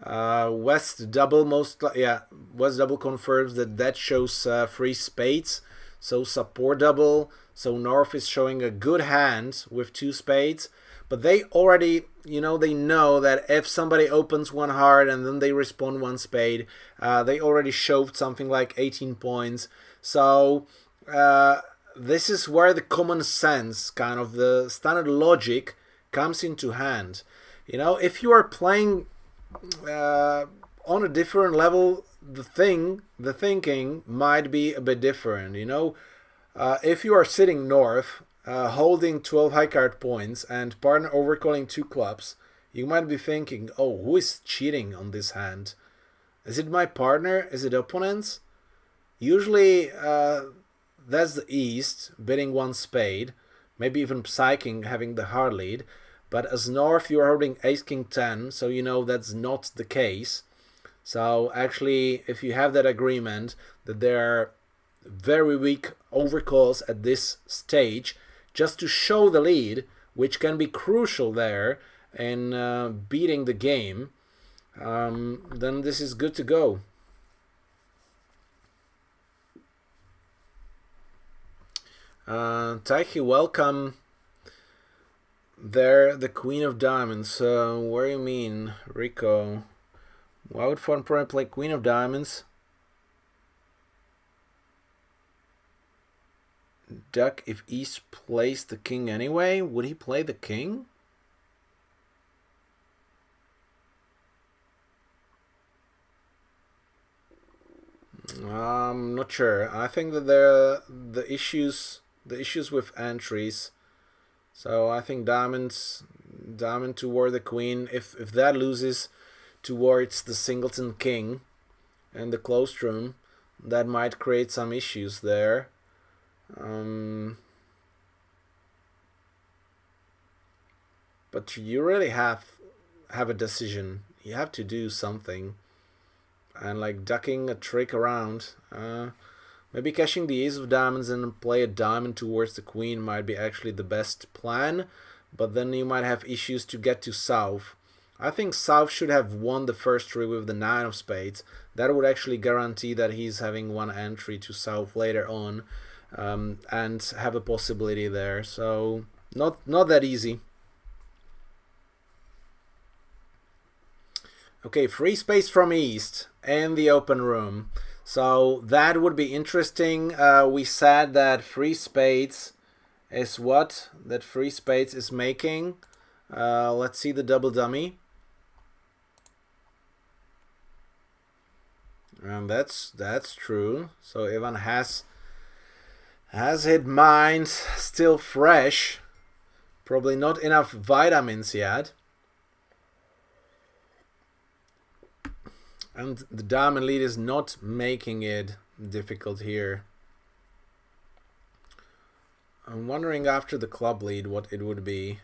West double West double confirms that shows 3 spades. So support double. So North is showing a good hand with 2 spades. But they already, they know that if somebody opens 1 heart and then they respond 1 spade, they already shoved something like 18 points. So this is where the common sense, kind of the standard logic, comes into hand. If you are playing on a different level, the thinking might be a bit different. If you are sitting North, holding 12 high card points and partner overcalling 2 clubs, you might be thinking, oh, who is cheating on this hand? Is it my partner? Is it opponents? Usually that's the East bidding 1 spade, maybe even psyching, having the hard lead. But as North, you're holding Ace King 10, so that's not the case. So actually, if you have that agreement that there are very weak overcalls at this stage, just to show the lead, which can be crucial there in beating the game, then this is good to go. Taiki, welcome. There, the Queen of Diamonds. What do you mean, Rico? Why would Fun probably play Queen of Diamonds? Duck if East plays the king anyway? Would he play the king? I'm not sure. I think that there the issues with entries. So I think diamond toward the queen. If that loses towards the singleton king and the closed room, that might create some issues there. But you really have a decision. You have to do something. And like ducking a trick around, maybe cashing the ace of diamonds and play a diamond towards the queen might be actually the best plan. But then you might have issues to get to South. I think South should have won the first trick with the 9 of spades. That would actually guarantee that he's having 1 entry to South later on, and have a possibility there. So not that easy. Okay, free space from East in the open room. So that would be interesting. We said that free spades is what? That free spades is making. Let's see the double dummy. And that's true. So Ivan has his mind still fresh. Probably not enough vitamins yet. And the diamond lead is not making it difficult here. I'm wondering after the club lead what it would be.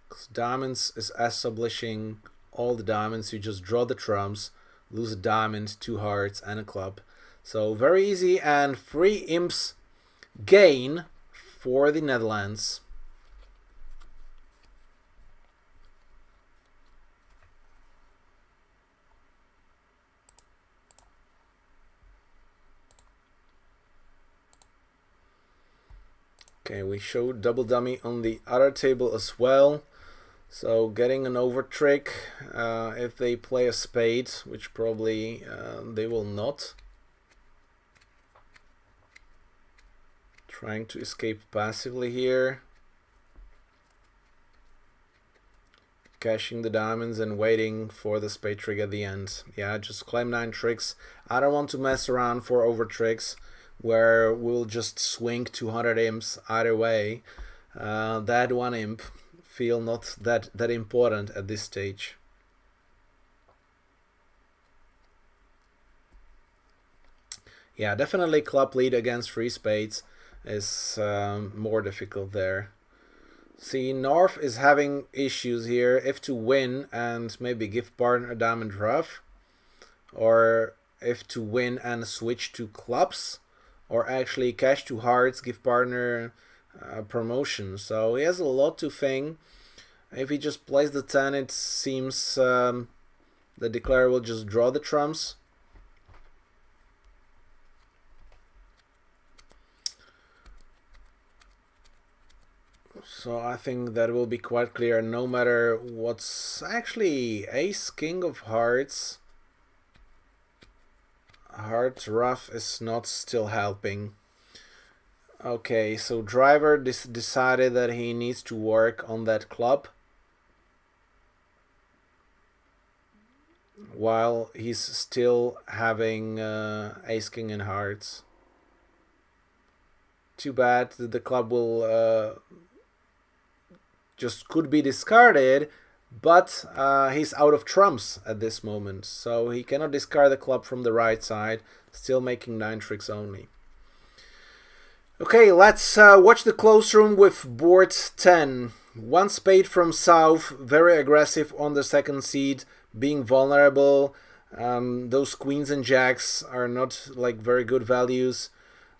Because diamonds is establishing all the diamonds. You just draw the trumps, lose a diamond, 2 hearts, and a club. So very easy, and 3 imps gain for the Netherlands. Okay, we showed double dummy on the other table as well. So getting an over trick if they play a spade, which probably they will not. Trying to escape passively here. Cashing the diamonds and waiting for the spade trick at the end. Yeah, just claim 9 tricks. I don't want to mess around for over tricks where we'll just swing 200 imps either way. That one imp feel not that important at this stage. Yeah, definitely club lead against free spades is more difficult there. See, North is having issues here if to win and maybe give partner a diamond ruff, or if to win and switch to clubs, or actually cash to hearts, give partner promotion. So he has a lot to think. If he just plays the 10, it seems the declarer will just draw the trumps. So I think that will be quite clear no matter what's actually ace, king of hearts. Heart ruff is not still helping. Okay, so driver decided that he needs to work on that club. While he's still having ace, king and hearts. Too bad that the club will just could be discarded, but he's out of trumps at this moment, so he cannot discard the club from the right side, still making 9 tricks only. Okay, let's watch the close room with board 10. 1 spade from south, very aggressive on the second seed, being vulnerable. Those queens and jacks are not like very good values,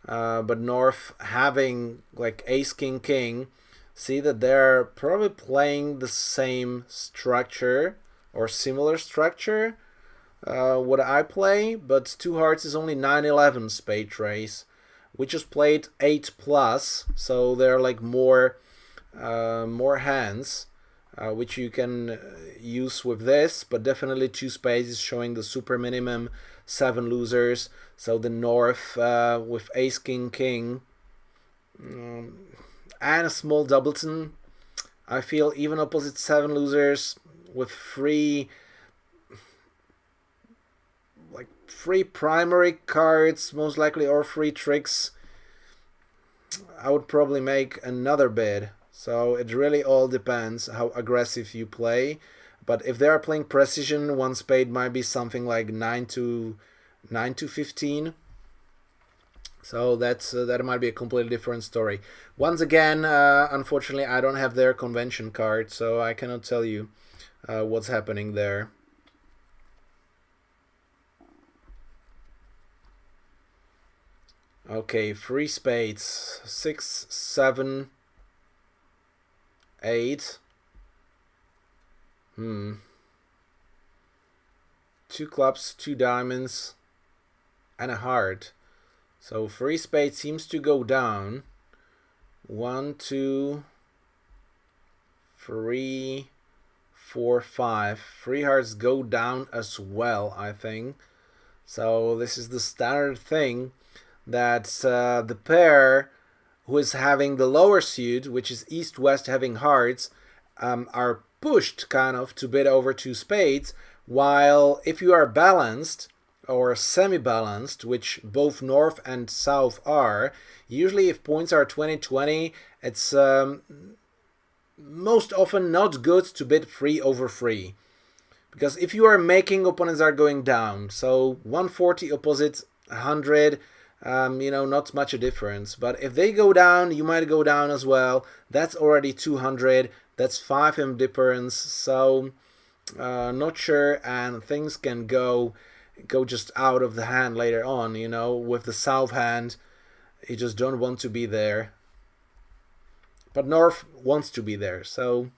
but north having like ace, king, king. See that they're probably playing the same structure or similar structure what I play, but 2 hearts is only 9-11 spade trace. We just played 8+, so they're like more hands, which you can use with this, but definitely 2 spades is showing the super minimum, 7 losers. So the north with ace, king, king. And a small doubleton. I feel even opposite 7 losers with free primary cards most likely, or free tricks. I would probably make another bid. So it really all depends how aggressive you play. But if they are playing precision, 1 spade might be something like 9 to 15. So that might be a completely different story. Once again, unfortunately, I don't have their convention card, so I cannot tell you what's happening there. Okay, 3 spades, 6, 7, 8. 2 clubs, 2 diamonds, and a heart. So 3 spades seems to go down. 1, 2, 3, 4, 5. 3 hearts go down as well, I think. So this is the standard thing that the pair who is having the lower suit, which is east-west having hearts, are pushed kind of to bid over 2 spades, while if you are balanced or semi-balanced, which both north and south are, usually if points are 20-20, it's most often not good to bid 3 over 3. Because if you are making, opponents are going down. So 140 opposite 100, not much a difference. But if they go down, you might go down as well. That's already 200. That's 5 imp difference. So not sure, and things can go just out of the hand later on, with the south hand. You just don't want to be there. But north wants to be there, so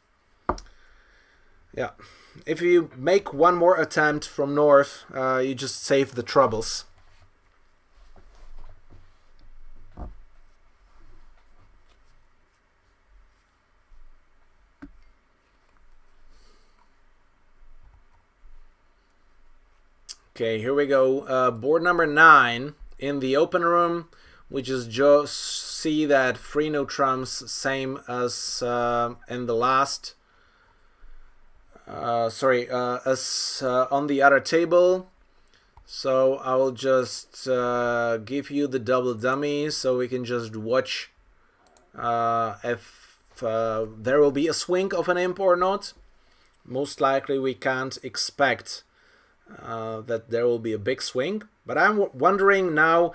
yeah. If you make one more attempt from north, you just save the troubles. Okay, here we go. Board number 9 in the open room. We just see that free no trumps, same as in the last. As on the other table. So I will just give you the double dummy so we can just watch if there will be a swing of an imp or not. Most likely we can't expect that there will be a big swing. But I'm wondering now,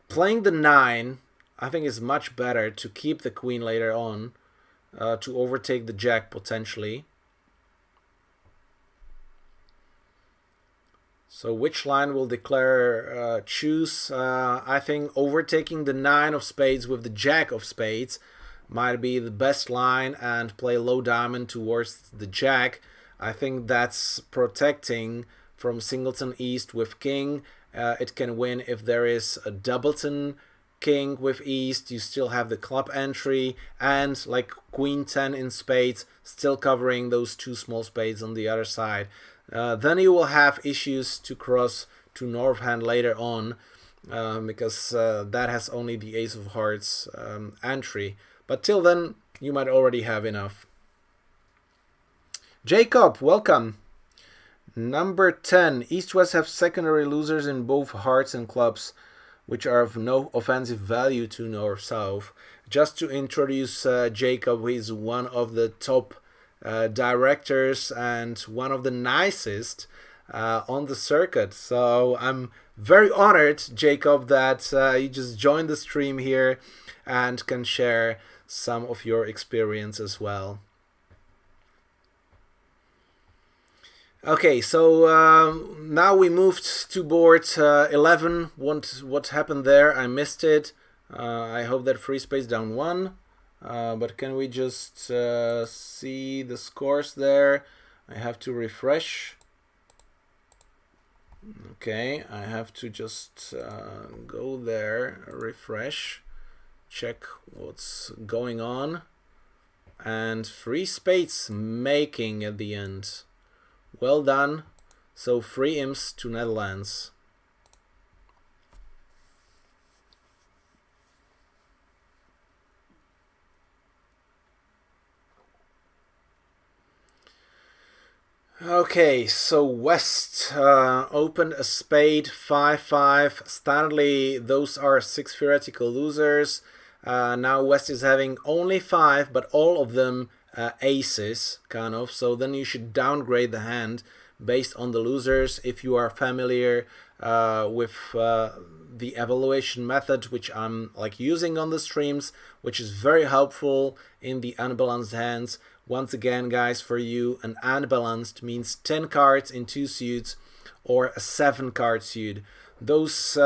playing the 9, I think is much better to keep the queen later on to overtake the jack potentially. So which line will declare choose? I think overtaking the 9 of spades with the jack of spades might be the best line and play low diamond towards the jack. I think that's protecting from singleton east with king. It can win if there is a doubleton king with east. You still have the club entry and like queen 10 in spades still covering those 2 small spades on the other side. Then you will have issues to cross to north hand later on because that has only the ace of hearts entry. But till then, you might already have enough. Jacob, welcome. Number 10. East-West have secondary losers in both hearts and clubs, which are of no offensive value to North-South. Just to introduce Jacob, he's one of the top directors and one of the nicest on the circuit. So I'm very honored, Jacob, that you just joined the stream here and can share some of your experience as well. Okay, so now we moved to board 11. What happened there? I missed it. I hope that free space down 1. But can we just see the scores there? I have to refresh. Okay, I have to just go there, refresh, check what's going on. And free spades making at the end. Well done. So 3 imps to Netherlands. Okay, so West opened a spade 5-5. Standardly, those are 6 theoretical losers. Now West is having only 5, but all of them aces, kind of. So then you should downgrade the hand based on the losers if you are familiar with the evaluation method, which I'm using on the streams, which is very helpful in the unbalanced hands. Once again, guys, for you, an unbalanced means 10 cards in 2 suits or a 7-card suit. Those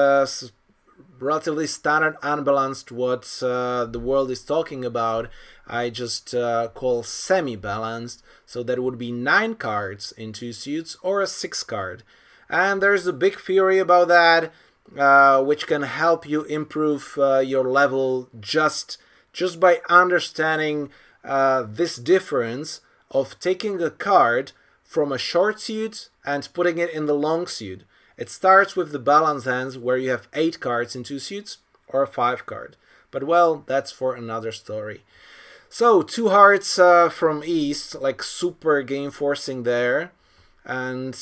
relatively standard unbalanced, what the world is talking about, I just call semi-balanced. So that would be 9 cards in 2 suits or a 6-card. And there's a big theory about that, which can help you improve your level just by understanding this difference of taking a card from a short suit and putting it in the long suit. It starts with the balanced hands where you have 8 cards in 2 suits or a 5 card. But well, that's for another story. So 2 hearts from East, super game forcing there. And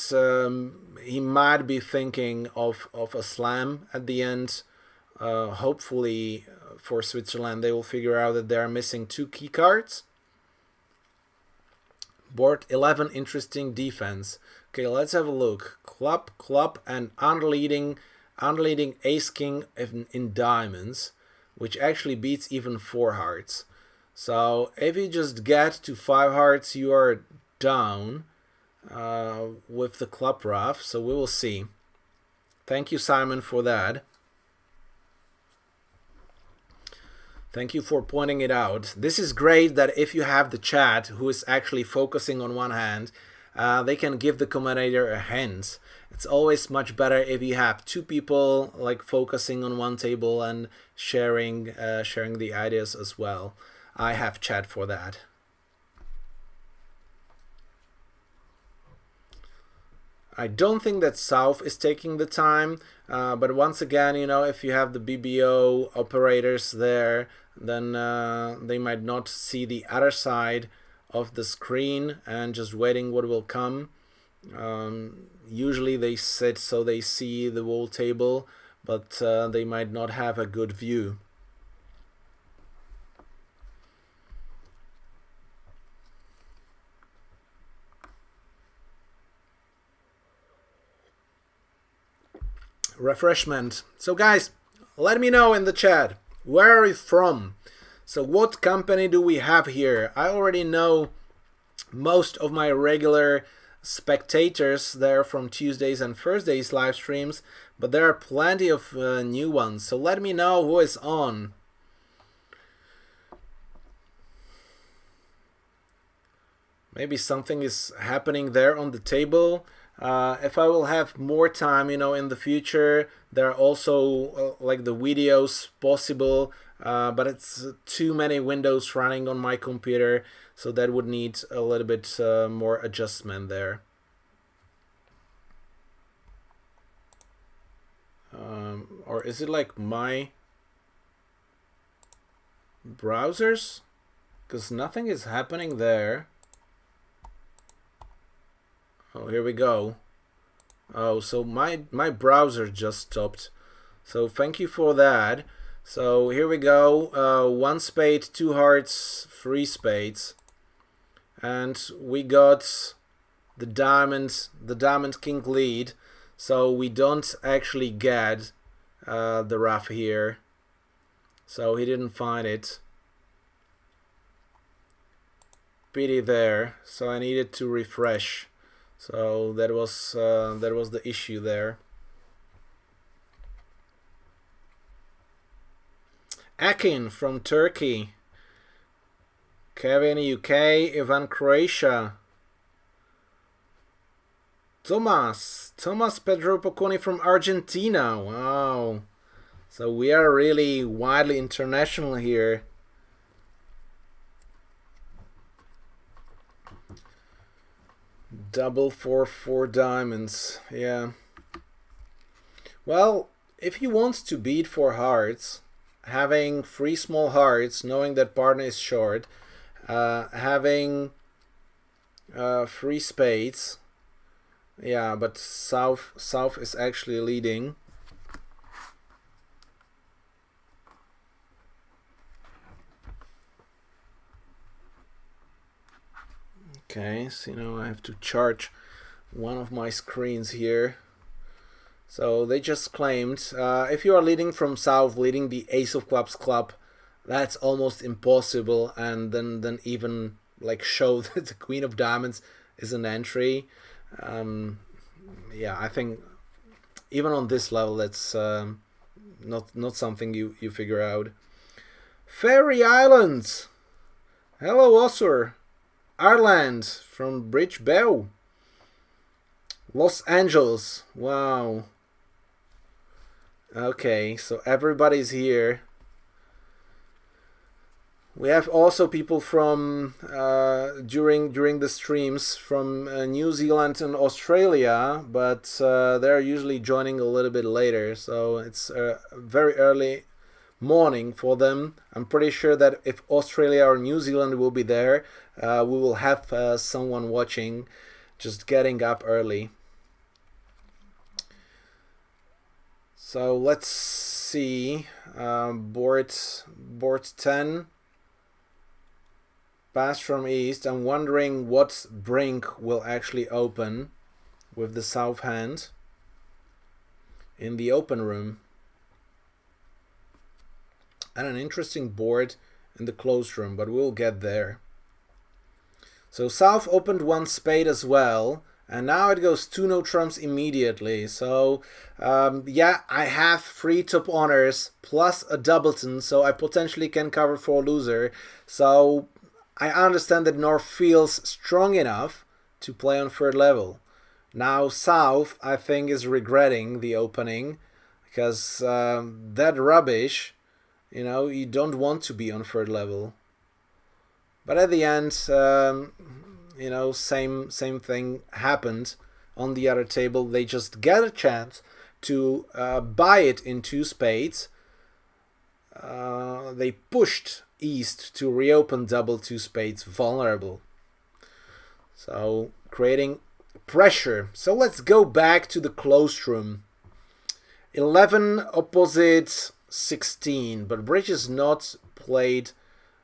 he might be thinking of a slam at the end. Hopefully for Switzerland they will figure out that they are missing 2 key cards. Board 11, interesting defense. Okay, let's have a look. Club, and underleading ace king in diamonds, which actually beats even 4 hearts. So if you just get to 5 hearts, you are down with the club rough. So we will see. Thank you, Simon, for that. Thank you for pointing it out. This is great that if you have the chat who is actually focusing on one hand, they can give the commentator a hint. It's always much better if you have 2 people focusing on one table and sharing the ideas as well. I have chat for that. I don't think that South is taking the time, but once again, if you have the BBO operators there, then they might not see the other side of the screen and just waiting what will come. Usually they sit so they see the whole table, but they might not have a good view. Refreshment. So guys, let me know in the chat, where are you from? So what company do we have here? I already know most of my regular spectators there from Tuesdays and Thursdays live streams, but there are plenty of new ones. So let me know who is on. Maybe something is happening there on the table. If I will have more time, in the future, there are also like the videos possible, but it's too many windows running on my computer, so that would need a little bit more adjustment there. Or is it like my browsers? Because nothing is happening there. Oh, here we go. Oh, so my browser just stopped. So thank you for that. So here we go. 1 spade, 2 hearts, 3 spades. And we got the diamond king lead. So we don't actually get the rough here. So he didn't find it. Pity there. So I needed to refresh. So that was the issue there. Akin from Turkey. Kevin UK, Ivan Croatia. Thomas Pedro Pocconi from Argentina. Wow. So we are really widely international here. Double 4 diamonds. Yeah. Well, if he wants to beat 4 hearts, having 3 small hearts, knowing that partner is short, having 3 spades. Yeah, but South is actually leading. Okay, so now I have to charge one of my screens here. So they just claimed, if you are leading from South, leading the Ace of Clubs club, that's almost impossible, and then even like show that the Queen of Diamonds is an entry. Yeah, I think even on this level, that's not something you figure out. Fairy Islands. Hello, Osur. Ireland from Bridge Bell. Los Angeles. Wow. Okay, so everybody's here. We have also people from during the streams from New Zealand and Australia, but they're usually joining a little bit later, so it's very early morning for them. I'm pretty sure that if Australia or New Zealand will be there, we will have someone watching, just getting up early. So let's see. Board 10. Pass from east. I'm wondering what brink will actually open with the south hand in the open room. And an interesting board in the closed room, but we'll get there. So South opened 1 spade as well, and now it goes 2 no trumps immediately. So yeah, I have 3 top honors plus a doubleton, so I potentially can cover 4 loser. So I understand that North feels strong enough to play on 3rd level. Now South, I think, is regretting the opening, because that rubbish, you don't want to be on 3rd level. But at the end, same thing happened. on the other table, they just get a chance to buy it in 2 spades. They pushed East to reopen double 2 spades vulnerable. So creating pressure. So let's go back to the closed room. 11 opposite 16, but bridge is not played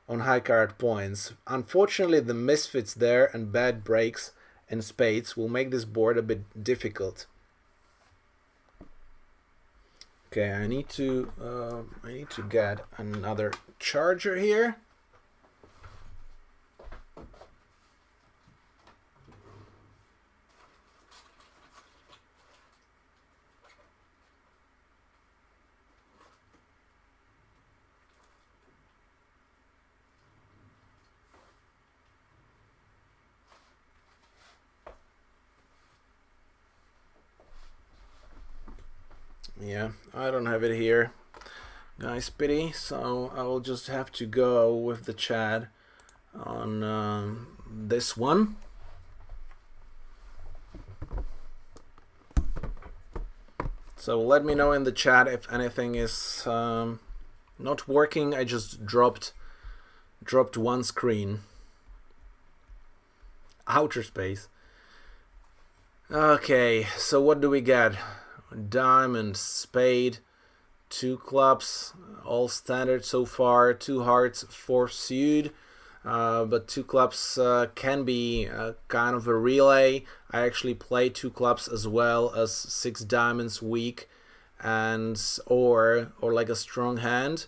on high card points. Unfortunately, the misfits there and bad breaks in spades will make this board a bit difficult. Okay, I need to get another charger here. Yeah, I don't have it here, guys, pity, so I will just have to go with the chat on this one. So let me know in the chat if anything is not working. I just dropped one screen. Outer space. Okay, so what do we get? Diamond, spade, 2 clubs, all standard so far, 2 hearts, 4 suited, but 2 clubs can be kind of a relay. I actually play 2 clubs as well as 6 diamonds weak, and or like a strong hand.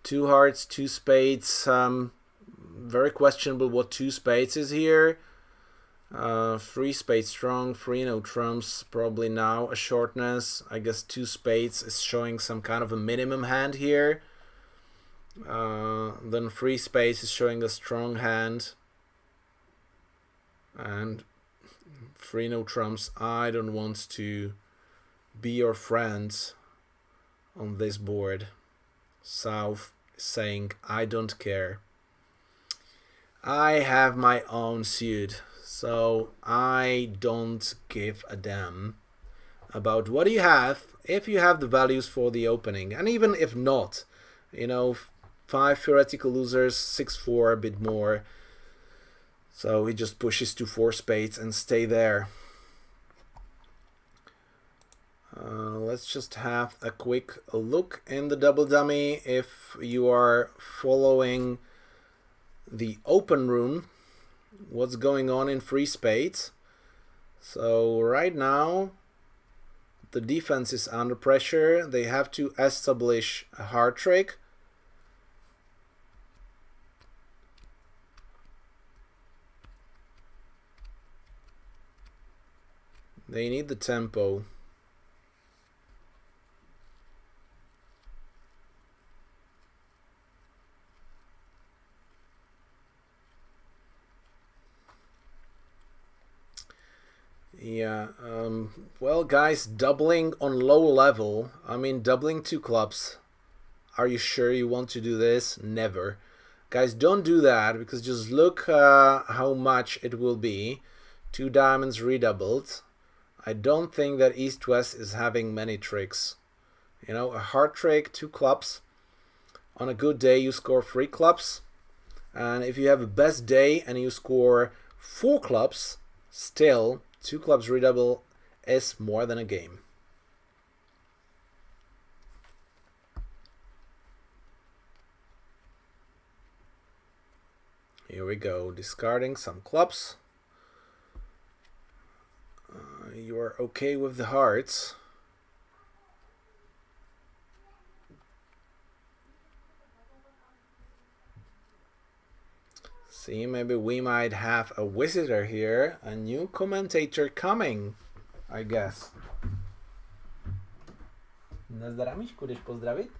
2 hearts, 2 spades, very questionable what 2 spades is here. 3 spades strong, 3 no trumps, probably now a shortness. I guess 2 spades is showing some kind of a minimum hand here. Then 3 spades is showing a strong hand. And 3 no trumps. I don't want to be your friend on this board. South is saying, I don't care. I have my own suit. So I don't give a damn about what you have if you have the values for the opening. And even if not, you know, 5 theoretical losers, 6-4, a bit more. So he just pushes to 4 spades and stay there. Let's just have a quick look in the double dummy if you are following the open room. What's going on in 3 spades. So right now the defense is under pressure. They have to establish a hard trick. They need the tempo. Yeah, well, guys, doubling on low level, I mean, doubling 2 clubs. Are you sure you want to do this? Never. Guys, don't do that, because just look how much it will be. 2 diamonds redoubled. I don't think that East-West is having many tricks. You know, a hard trick, 2 clubs. On a good day, you score 3 clubs. And if you have a best day and you score 4 clubs, still 2 clubs redouble is more than a game. Here we go, discarding some clubs. You are okay with the hearts. See, maybe we might have a visitor here, a new commentator coming, I guess. Nazdar, Mišku, jdeš pozdravit?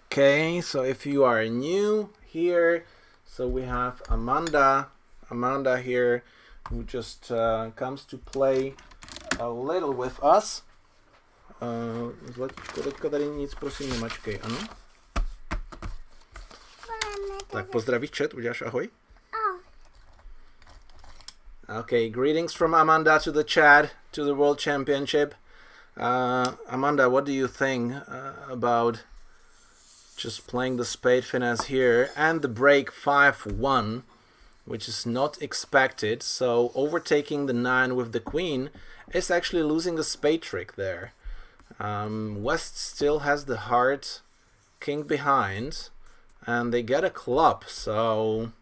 Okay, so if you are new here, so we have Amanda here, who just comes to play a little with us. Zlatičko, teďka tady nic prosím nemačkej, ano? Tak pozdraví chat, uděláš ahoj? Okay, greetings from Amanda to the chat, to the World Championship. Amanda, what do you think about just playing the spade finesse here and the break 5-1, which is not expected? So overtaking the 9 with the queen is actually losing the spade trick there. West still has the heart, king behind, and they get a club, so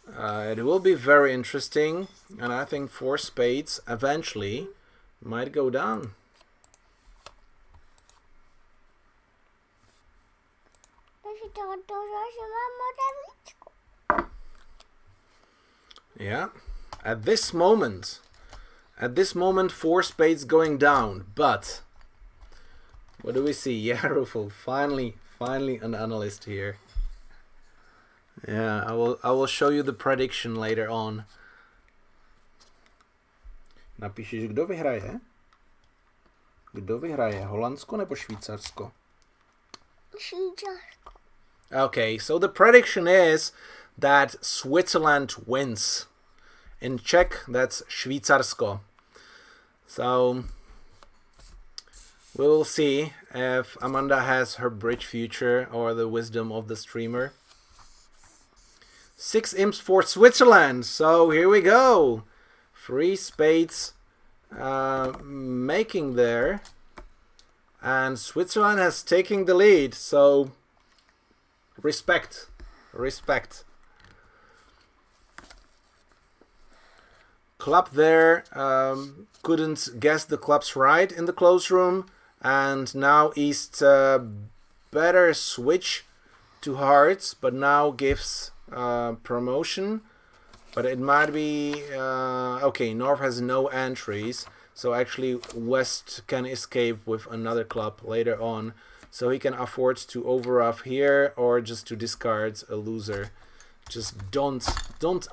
it will be very interesting, and I think 4 spades eventually might go down. Yeah, at this moment 4 spades going down, but what do we see? Yeah, Rufel, finally an analyst here. Yeah, I will show you the prediction later on. Napíšeš, kdo vyhraje? Kdo vyhraje? Holandsko nebo Švýcarsko? Švýcarsko. Okay, so the prediction is that Switzerland wins. In Czech, that's Švýcarsko. So we will see if Amanda has her bridge future or the wisdom of the streamer. 6 imps for Switzerland. So here we go. 3 spades making there. And Switzerland has taken the lead. So respect. Club there. Couldn't guess the clubs right in the close room. And now East better switch to hearts, but now gives promotion. But it might be okay, North has no entries, so actually West can escape with another club later on, so he can afford to overruff here or just to discard a loser. Just don't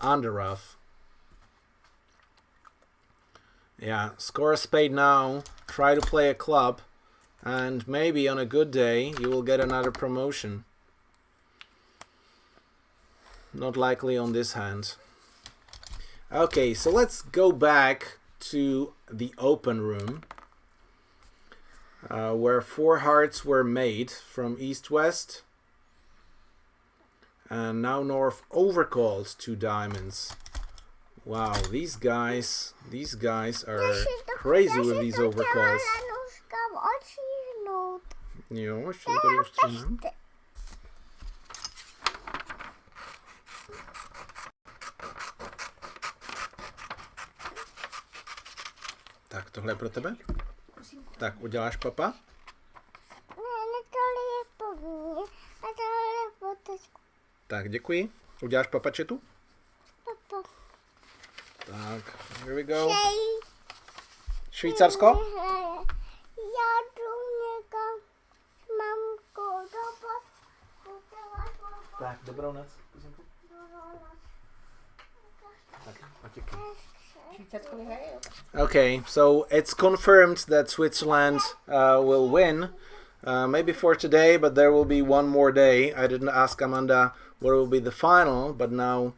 underruff. Yeah, score a spade now, try to play a club, and maybe on a good day you will get another promotion. Not likely on this hand. Okay, so let's go back to the open room where 4 hearts were made from East-West. And now North overcalled 2 diamonds. Wow, these guys are crazy with these overcalls. Jo, ještě to tady ustřihnem. Tak, tohle je pro tebe? Tak, uděláš papa? Ne, tohle je po mně a tohle je po teďku. Tak, děkuji. Uděláš papa chatu? Papa. Tak, here we go. Šej. Švýcarsko? Já jdu někam s mamkou do Tak, dobrou noc. Okay, so it's confirmed that Switzerland will win. Maybe for today, but there will be one more day. I didn't ask Amanda what will be the final, but now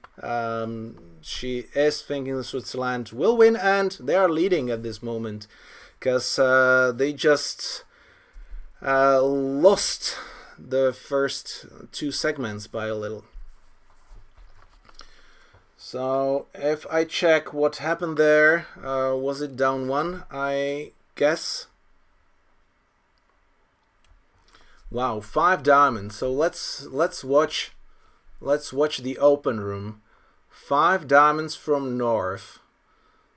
she is thinking that Switzerland will win, and they are leading at this moment because they just lost the first 2 segments by a little. So if I check what happened there, was it down 1? I guess. Wow, 5 diamonds. So let's watch the open room. 5 diamonds from North.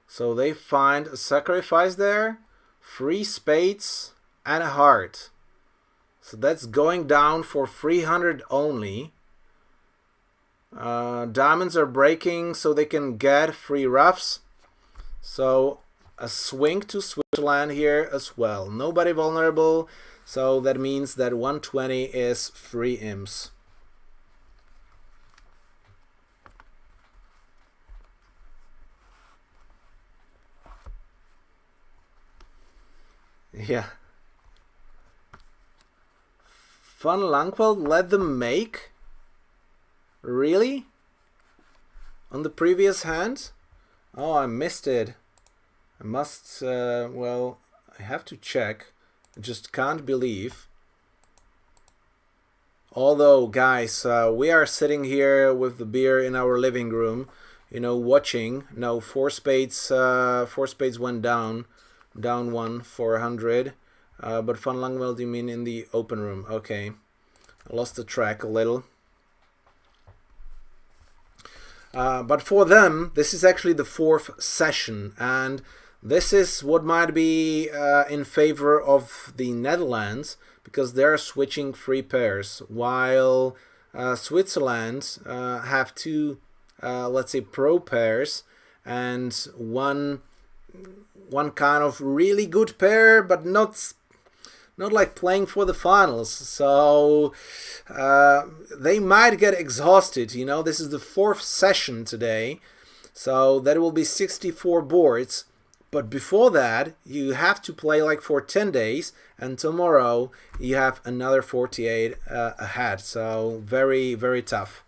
So they find a sacrifice there, 3 spades and a heart. So that's going down for 300 only. Diamonds are breaking so they can get 3 roughs. So a swing to Switzerland here as well. Nobody vulnerable. So that means that 120 is 3 imps. Yeah. Van Lankweld let them make. Really? On the previous hand? Oh, I missed it. I must, well, I have to check. I just can't believe. Although, guys, we are sitting here with the beer in our living room, you know, watching. No, four spades went down one for 100. But Van Langveld, you mean in the open room? Okay, I lost the track a little. But for them, this is actually the fourth session, and this is what might be in favor of the Netherlands, because they're switching 3 pairs, while Switzerland have 2, let's say, pro pairs, and one kind of really good pair, but not like playing for the finals. So they might get exhausted. You know, this is the 4th session today, so that will be 64 boards. But before that, you have to play like for 10 days, and tomorrow you have another 48 ahead. So very, very tough.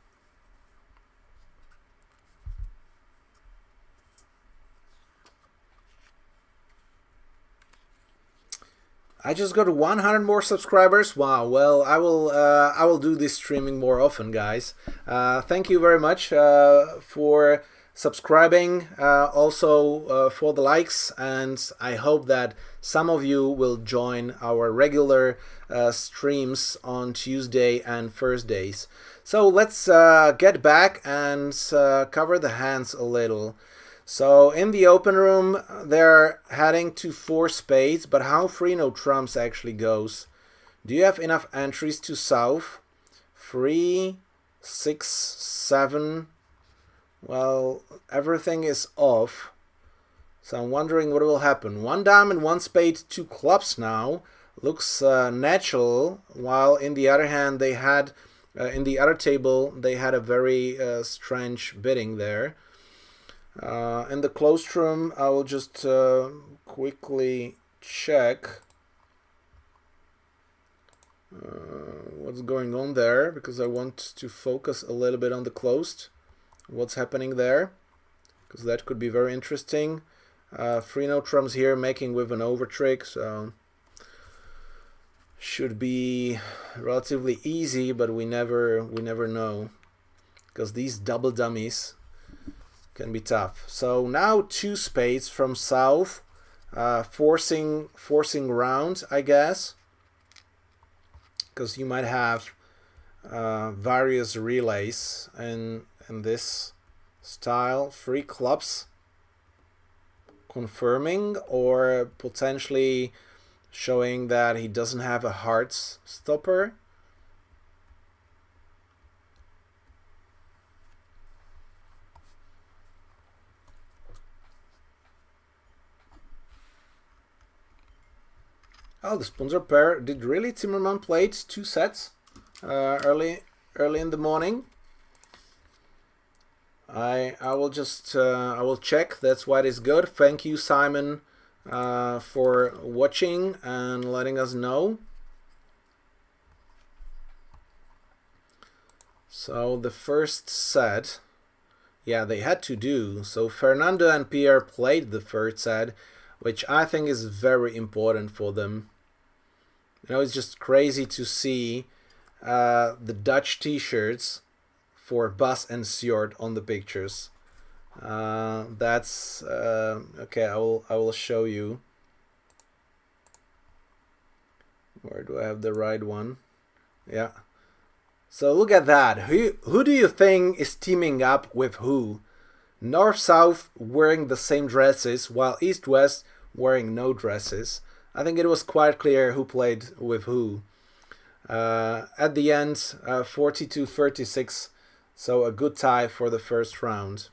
I just got 100 more subscribers. Wow. Well, I will do this streaming more often, guys. Thank you very much for subscribing, also for the likes, and I hope that some of you will join our regular streams on Tuesday and Thursdays. So let's get back and cover the hands a little. So in the open room, they're heading to 4 spades, but how 3 no trumps actually goes? Do you have enough entries to solve? 3, 6, 7. Well, everything is off. So I'm wondering what will happen. 1 diamond, 1 spade, 2 clubs now. Looks natural, while in the other hand they had, in the other table, they had a very strange bidding there. In the closed room, I will just quickly check what's going on there, because I want to focus a little bit on the closed, what's happening there, because that could be very interesting. 3 no trumps here, making with an over trick, so should be relatively easy, but we never know, because these double dummies can be tough. So now 2 spades from south, forcing round, I guess, because you might have various relays in this style. 3 clubs confirming, or potentially showing that he doesn't have a hearts stopper. Oh, the sponsor pair did really. Timmerman played 2 sets early in the morning. I will just I will check. That's why it is good. Thank you, Simon, for watching and letting us know. So the first set, yeah, they had to do. So Fernando and Pierre played the third set, which I think is very important for them. You know, it's just crazy to see the Dutch t-shirts for Bas and Sjord on the pictures. That's okay. I will show you. Where do I have the right one? Yeah. So look at that. Who do you think is teaming up with who? North-South wearing the same dresses, while East-West wearing no dresses. I think it was quite clear who played with who. At the end, 42-36, so a good tie for the first round.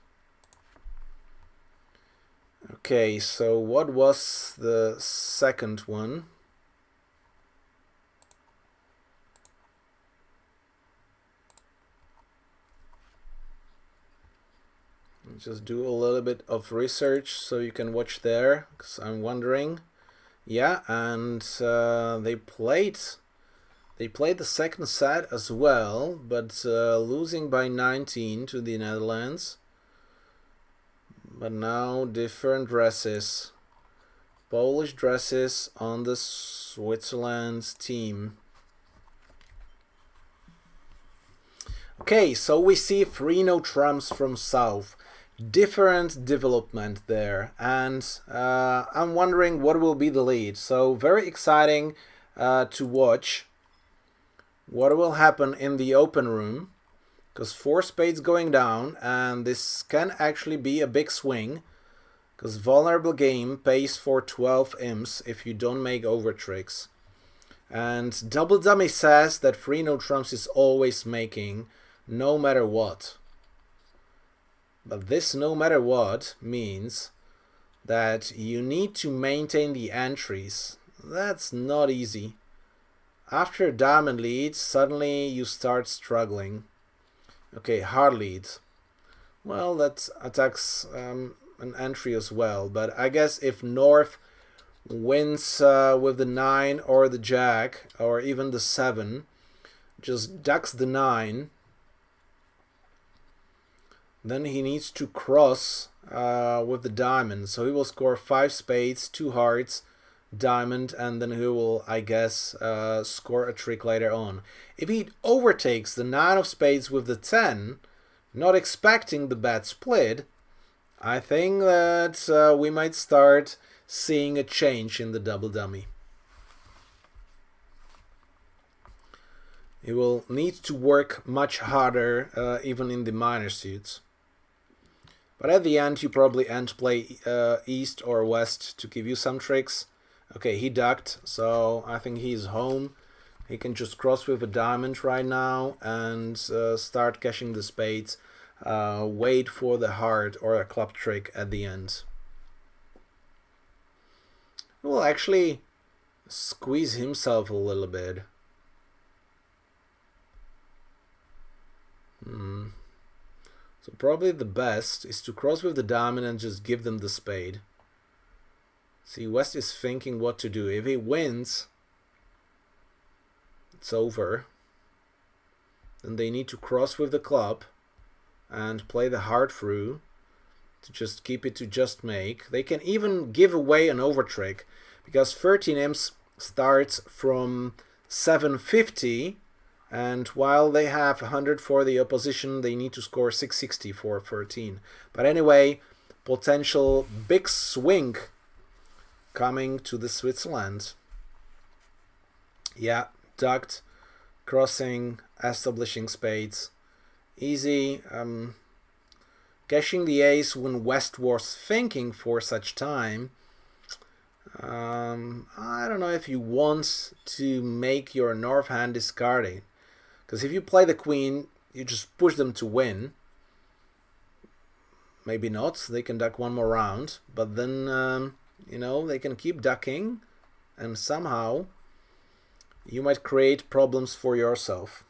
Okay, so what was the second one? Just do a little bit of research so you can watch there, because I'm wondering. Yeah, and they played They played the second set as well, but losing by 19 to the Netherlands. But now different dresses. Polish dresses on the Switzerland's team. Okay, so we see 3-no trumps from South. Different development there. And I'm wondering what will be the lead. So very exciting to watch what will happen in the open room. Because 4 spades going down, and this can actually be a big swing. Because vulnerable game pays for 12 imps if you don't make over tricks. And double dummy says that 3-no trumps is always making, no matter what. But this no matter what means that you need to maintain the entries. That's not easy. After diamond leads, suddenly you start struggling. Okay, hard lead. Well, that attacks an entry as well. But I guess if North wins with the 9 or the Jack, or even the 7, just ducks the 9, then he needs to cross with the diamond. So he will score 5 spades, 2 hearts, diamond, and then he will, I guess, score a trick later on. If he overtakes the 9 of spades with the 10, not expecting the bad split, I think that we might start seeing a change in the double dummy. He will need to work much harder even in the minor suits. But at the end, you probably end play east or west to give you some tricks. Okay, he ducked, so I think he's home. He can just cross with a diamond right now and start cashing the spades. Wait for the heart or a club trick at the end. He will actually squeeze himself a little bit. So probably the best is to cross with the diamond and just give them the spade. See, West is thinking what to do. If he wins, it's over. Then they need to cross with the club and play the heart through to just keep it to just make. They can even give away an over trick because 13 imps starts from 750, and while they have 100 for the opposition, they need to score 660 for 13. But anyway, potential big swing coming to the Switzerland. Yeah, ducked, crossing, establishing spades. Easy. Cashing the ace when West was thinking for such time. I don't know if you want to make your North hand discarding. Because if you play the queen, you just push them to win. Maybe not. They can duck one more round. But then, you know, they can keep ducking. And somehow, you might create problems for yourself.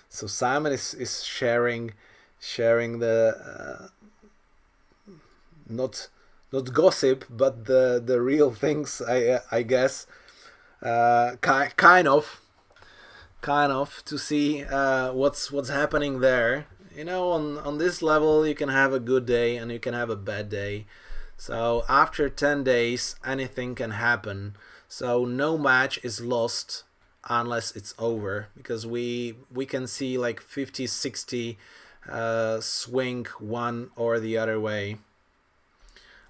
So Simon is sharing the not gossip, but the real things, I guess, kind of to see what's happening there. You know, on this level you can have a good day and you can have a bad day. So after 10 days anything can happen. So no match is lost unless it's over, because we can see like 50-60 swing one or the other way.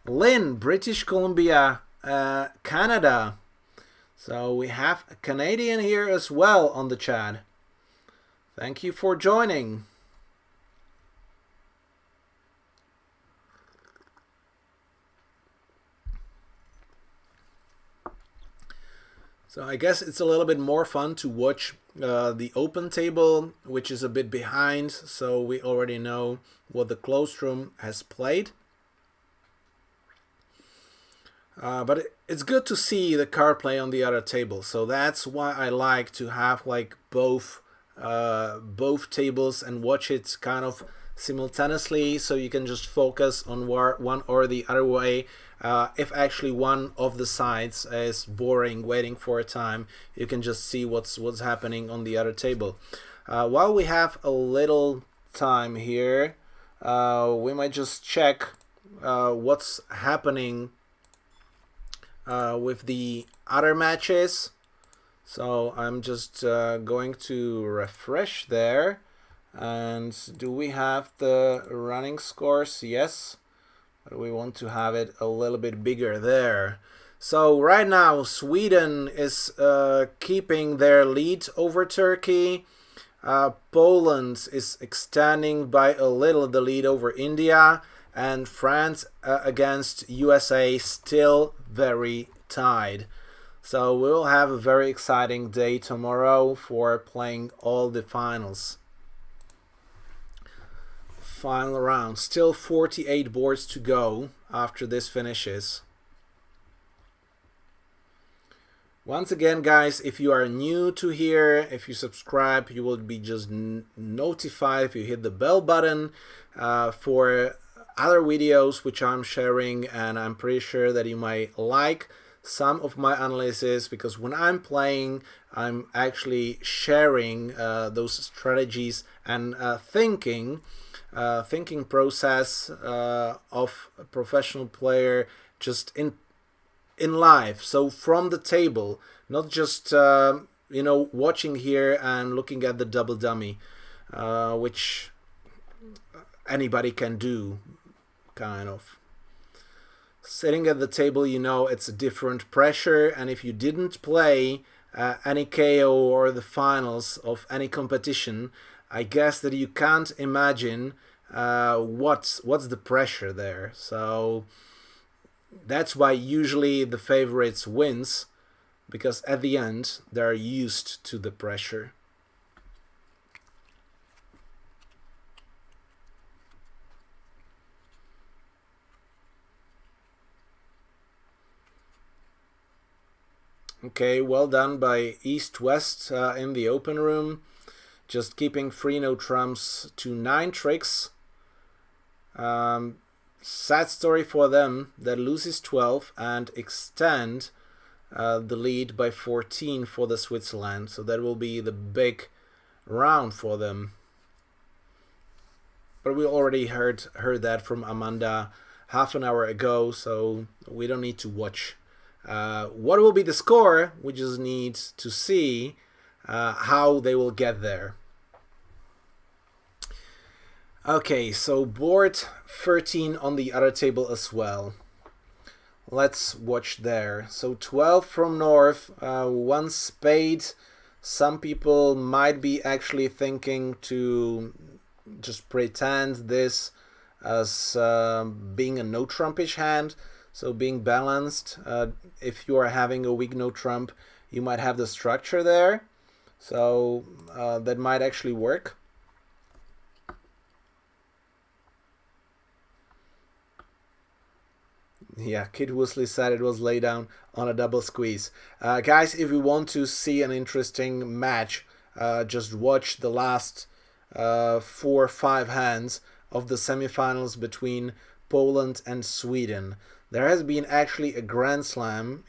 Lynn, British Columbia, Canada. So we have a Canadian here as well on the chat. Thank you for joining. So I guess it's a little bit more fun to watch the open table, which is a bit behind, so we already know what the closed room has played. But it's good to see the card play on the other table, so that's why I like to have like both both tables and watch it kind of simultaneously, so you can just focus on one or the other way. If actually one of the sides is boring waiting for a time, you can just see what's happening on the other table. While we have a little time here, we might just check what's happening with the other matches. So I'm just going to refresh there. And do we have the running scores? Yes, but we want to have it a little bit bigger there. So right now Sweden is keeping their lead over Turkey. Poland is extending by a little the lead over India, and France against USA still very tied. So we'll have a very exciting day tomorrow for playing all the finals. Final round. Still 48 boards to go after this finishes. Once again, guys, if you are new to here, if you subscribe, you will be just notified if you hit the bell button for other videos which I'm sharing, and I'm pretty sure that you might like some of my analysis, because when I'm playing, I'm actually sharing those strategies and thinking process of a professional player just in live, so from the table, not just watching here and looking at the double dummy, which anybody can do, kind of. Sitting at the table, it's a different pressure, and if you didn't play any KO or the finals of any competition, I guess that you can't imagine what's the pressure there. So that's why usually the favorites wins, because at the end they're used to the pressure. Okay, well done by East-West in the open room. Just keeping 3 no trumps to 9 tricks. Sad story for them that loses 12 and extend the lead by 14 for the Switzerland. So that will be the big round for them. But we already heard that from Amanda half an hour ago, so we don't need to watch what will be the score. We just need to see how they will get there. Okay, so board 13 on the other table as well. Let's watch there. So 12 from North, 1 spade. Some people might be actually thinking to just pretend this as being a no trumpish hand, so being balanced. If you are having a weak no trump, you might have the structure there, so that might actually work. Yeah, Kid Woosley said it was lay down on a double squeeze. Guys, if you want to see an interesting match, just watch the last 4 or 5 hands of the semifinals between Poland and Sweden. There has been actually a Grand Slam,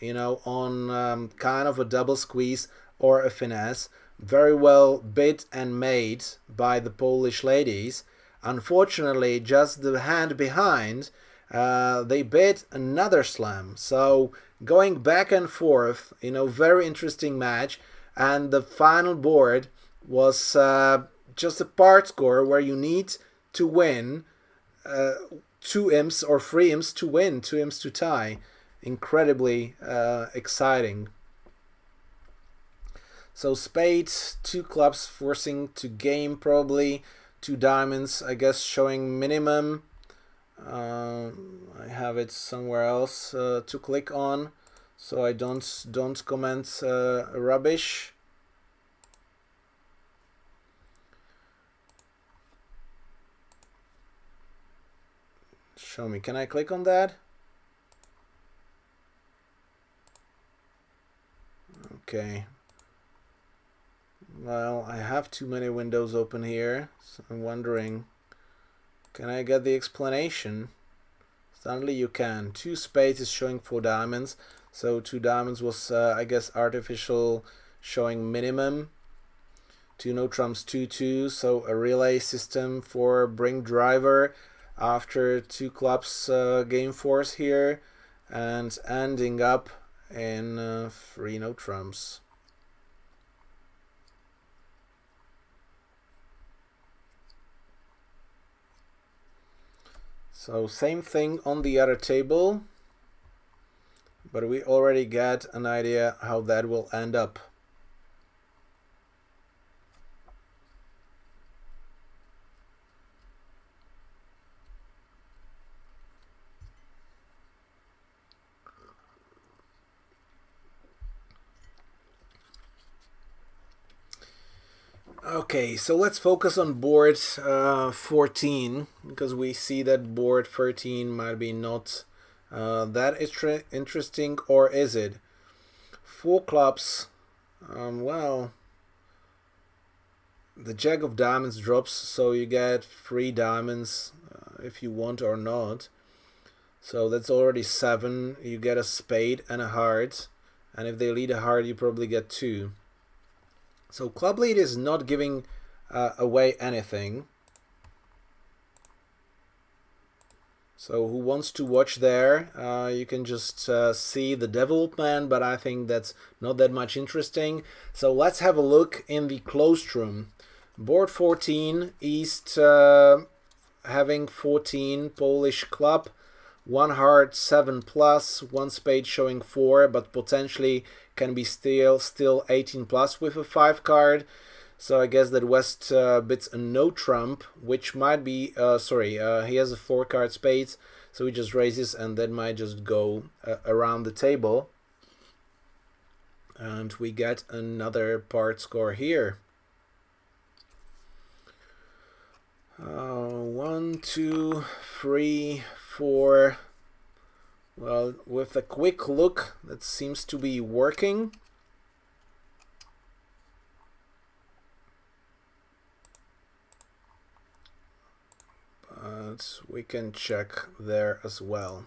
on kind of a double squeeze or a finesse. Very well bid and made by the Polish ladies. Unfortunately, just the hand behind, they bid another slam. So going back and forth, very interesting match. And the final board was just a part score where you need to win 2 imps or 3 imps to win, 2 imps to tie. Incredibly exciting. So spade, 2 clubs forcing to game probably, 2 diamonds, I guess, showing minimum. I have it somewhere else to click on, so I don't comment rubbish. Show me. Can I click on that? Okay. Well, I have too many windows open here, so I'm wondering, can I get the explanation? Suddenly you can. 2 spades is showing 4 diamonds, so 2 diamonds was, I guess, artificial showing minimum. 2 no trumps, 2-2, so a relay system for bring driver after 2 clubs game force here, and ending up in 3 no trumps. So same thing on the other table, but we already get an idea how that will end up. Okay, so let's focus on board 14, because we see that board 13 might be not that interesting, or is it? 4 clubs, well, the jack of diamonds drops, so you get 3 diamonds if you want or not. So that's already 7. You get a spade and a heart, and if they lead a heart, you probably get 2. So club lead is not giving away anything. So who wants to watch there? You can just see the development, but I think that's not that much interesting. So let's have a look in the closed room. Board 14, East having 14, Polish club. 1 heart, 7 plus, 1 spade showing 4, but potentially can be still 18 plus with a 5 card. So I guess that West bits a no trump, which might be, he has a 4 card spades, so he just raises, and that might just go around the table. And we get another part score here. 1, 2, 3, 4. Well, with a quick look, that seems to be working. But we can check there as well.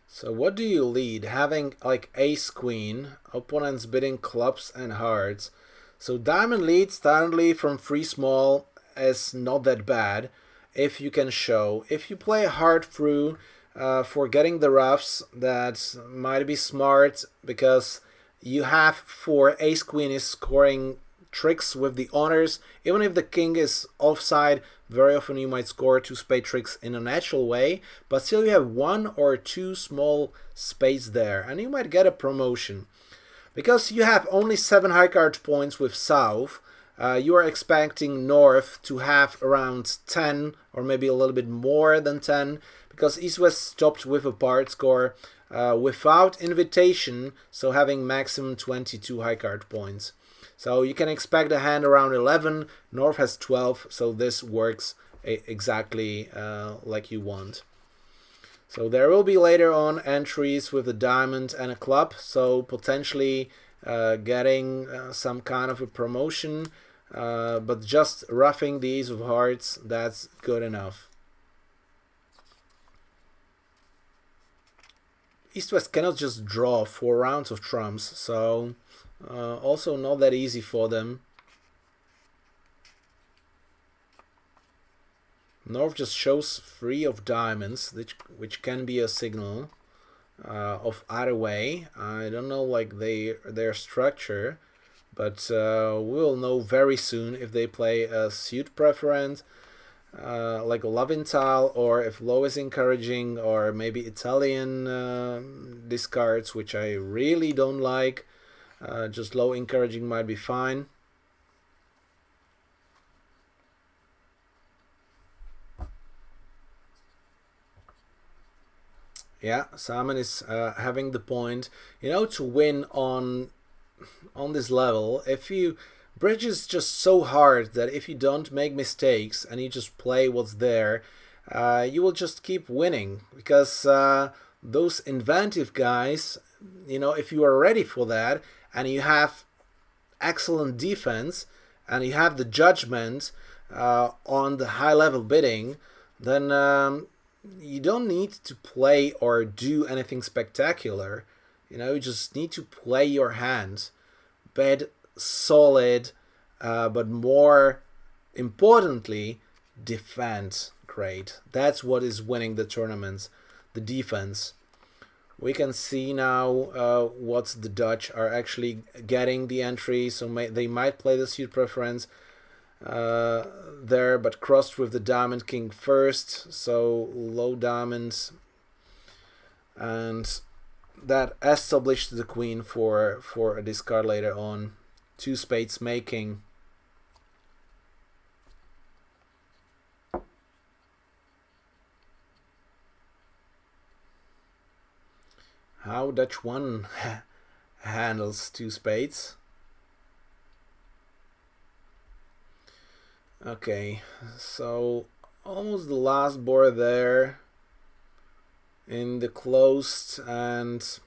So what do you lead? Having like ace queen, opponents bidding clubs and hearts. So diamond leads currently from 3 small is not that bad if you can show. If you play hard through for getting the roughs, that might be smart, because you have 4 ace queen is scoring tricks with the honors. Even if the king is offside, very often you might score 2 spade tricks in a natural way, but still you have 1 or 2 small spades there, and you might get a promotion. Because you have only 7 high card points with South, you are expecting North to have around 10, or maybe a little bit more than 10, because East-West stopped with a part score without invitation, so having maximum 22 high card points. So you can expect a hand around 11, North has 12, so this works exactly like you want. So there will be later on entries with a diamond and a club, so potentially getting some kind of a promotion, but just roughing the ace of hearts, that's good enough. East-West cannot just draw 4 rounds of trumps, so also not that easy for them. North just shows 3 of diamonds, which can be a signal of either way. I don't know like their structure, but we'll know very soon if they play a suit preference, like Loventhal, or if low is encouraging, or maybe Italian discards, which I really don't like. Just low encouraging might be fine. Yeah, Simon is having the point. You know, to win on this level, if you bridge is just so hard that if you don't make mistakes and you just play what's there, you will just keep winning, because those inventive guys, if you are ready for that and you have excellent defense and you have the judgment on the high level bidding, then you don't need to play or do anything spectacular. You just need to play your hand, bet solid, but more importantly, defend great. That's what is winning the tournaments, the defense. We can see now what the Dutch are actually getting the entry, so they might play the suit preference there, but crossed with the diamond king first, so low diamonds, and that established the queen for a discard later on. Two spades making. How Dutch 1 handles two spades. Okay, so almost the last board there in the closed, and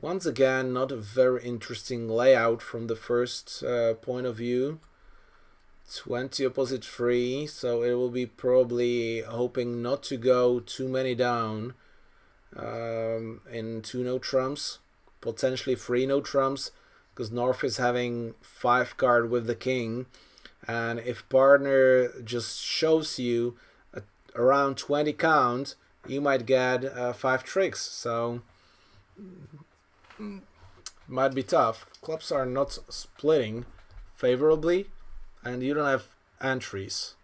once again not a very interesting layout from the first point of view. 20 opposite free, so it will be probably hoping not to go too many down in 2 no trumps, potentially 3 no trumps, because North is having 5 card with the king, and if partner just shows you around 20 count, you might get 5 tricks, so might be tough. Clubs are not splitting favorably, and you don't have entries.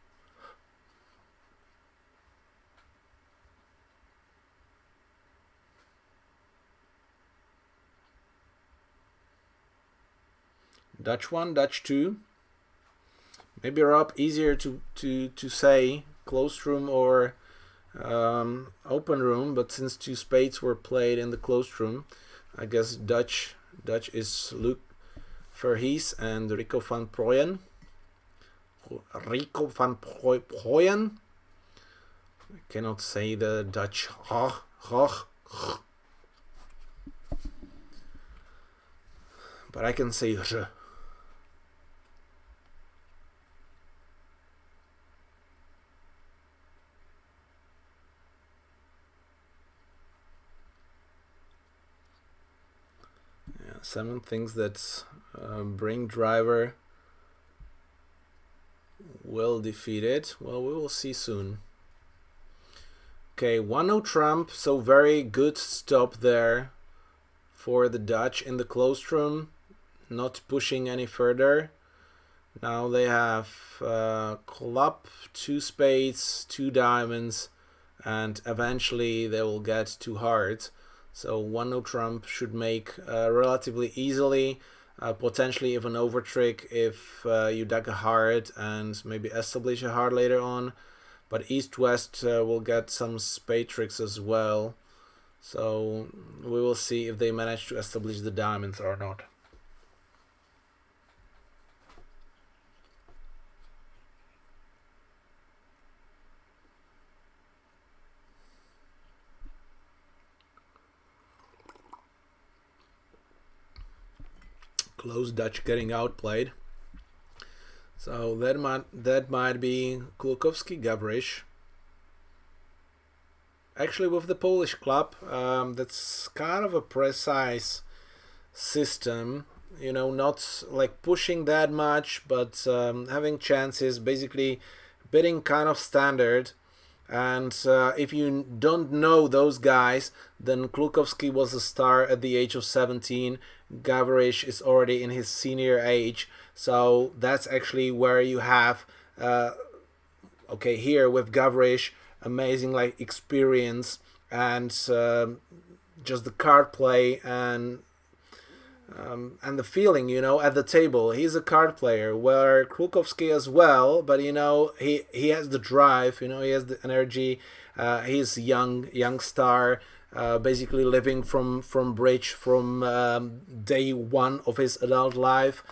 Dutch 1, Dutch 2. Maybe Rob, easier to say closed room or open room, but since 2 spades were played in the closed room, I guess Dutch is Luc Verhees and Rico van Prooyen. I cannot say the Dutch. But I can say r. Seven things that bring driver will defeat it. Well, we will see soon. Okay, 1-0 trump, so very good stop there for the Dutch in the closed room, not pushing any further. Now they have club, 2 spades, 2 diamonds, and eventually they will get 2 hearts. So 1-0 trump should make relatively easily, potentially even over trick if you deck a heart and maybe establish a heart later on. But East-West will get some spade tricks as well. So we will see if they manage to establish the diamonds or not. Close Dutch getting outplayed. So that might be Kulkowski Gavrish. Actually, with the Polish club, that's kind of a precise system. Not like pushing that much, but having chances, basically bidding kind of standard. And if you don't know those guys, then Kulkowski was a star at the age of 17. Gavrish is already in his senior age. So that's actually where you have, here with Gavrish, amazing experience and just the card play and the feeling, at the table. He's a card player, where Kulkowski as well, but he has the drive, he has the energy. He's young star, basically living from bridge from day one of his adult life.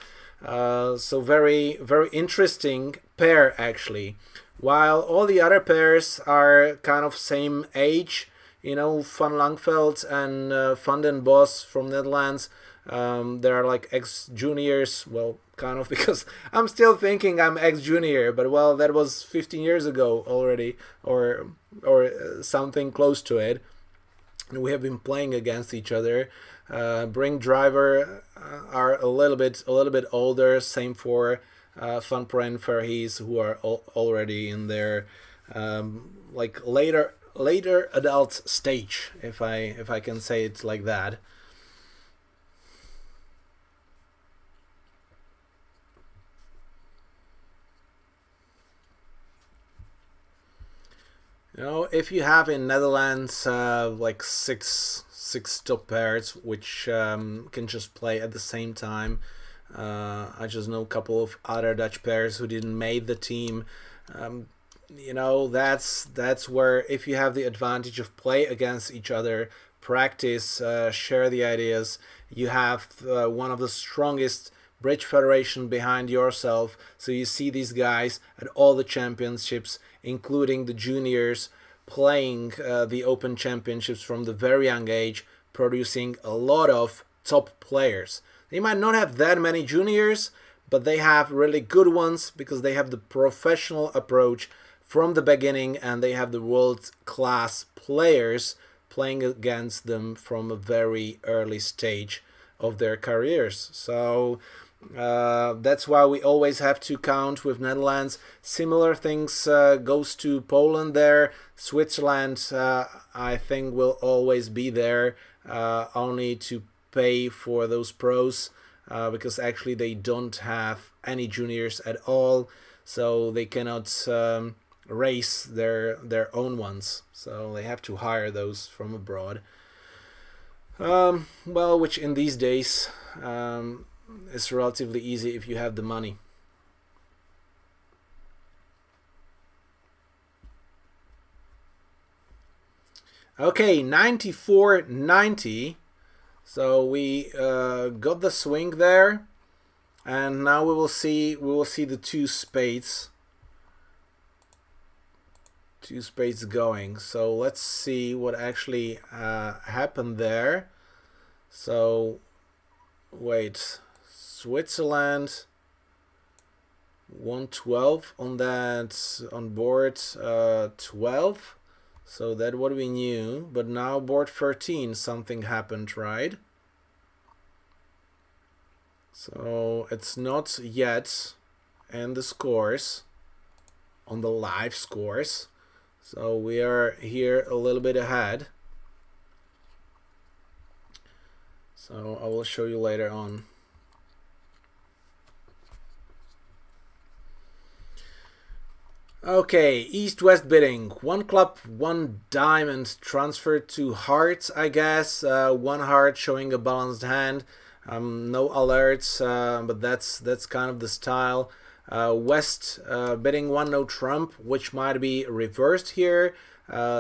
So very, very interesting pair actually. While all the other pairs are kind of same age, Van Langveld and Van den Bos from Netherlands. They're like ex-juniors. Well, kind of, because I'm still thinking I'm ex-junior, but well, that was 15 years ago already, or something close to it. And we have been playing against each other. Brink Driver are a little bit older. Same for Van Pren Verhees, who are already in their like later adult stage, if I can say it like that. If you have in Netherlands like six top pairs which can just play at the same time. I just know a couple of other Dutch pairs who didn't make the team. That's where, if you have the advantage of play against each other, practice, share the ideas, you have one of the strongest bridge federation behind yourself. So you see these guys at all the championships, including the juniors, playing the Open Championships from the very young age, producing a lot of top players. They might not have that many juniors, but they have really good ones because they have the professional approach from the beginning, and they have the world-class players playing against them from a very early stage of their careers. So that's why we always have to count with Netherlands. Similar things goes to Poland there. Switzerland, I think, will always be there, only to pay for those pros, because actually they don't have any juniors at all, so they cannot race their own ones. So they have to hire those from abroad. Well, which in these days is relatively easy if you have the money. Okay, 94-90. So we got the swing there, and now we will see the two spades going. So let's see what actually happened there. So wait, Switzerland 112 on board 12. So that's what we knew, but now board 13 something happened, right? So it's not yet in the scores, on the live scores. So we are here a little bit ahead. So I will show you later on. Okay, east-west bidding. One club, one diamond transferred to hearts, I guess. One heart showing a balanced hand. No alerts, but that's kind of the style. West bidding one no trump, which might be reversed here.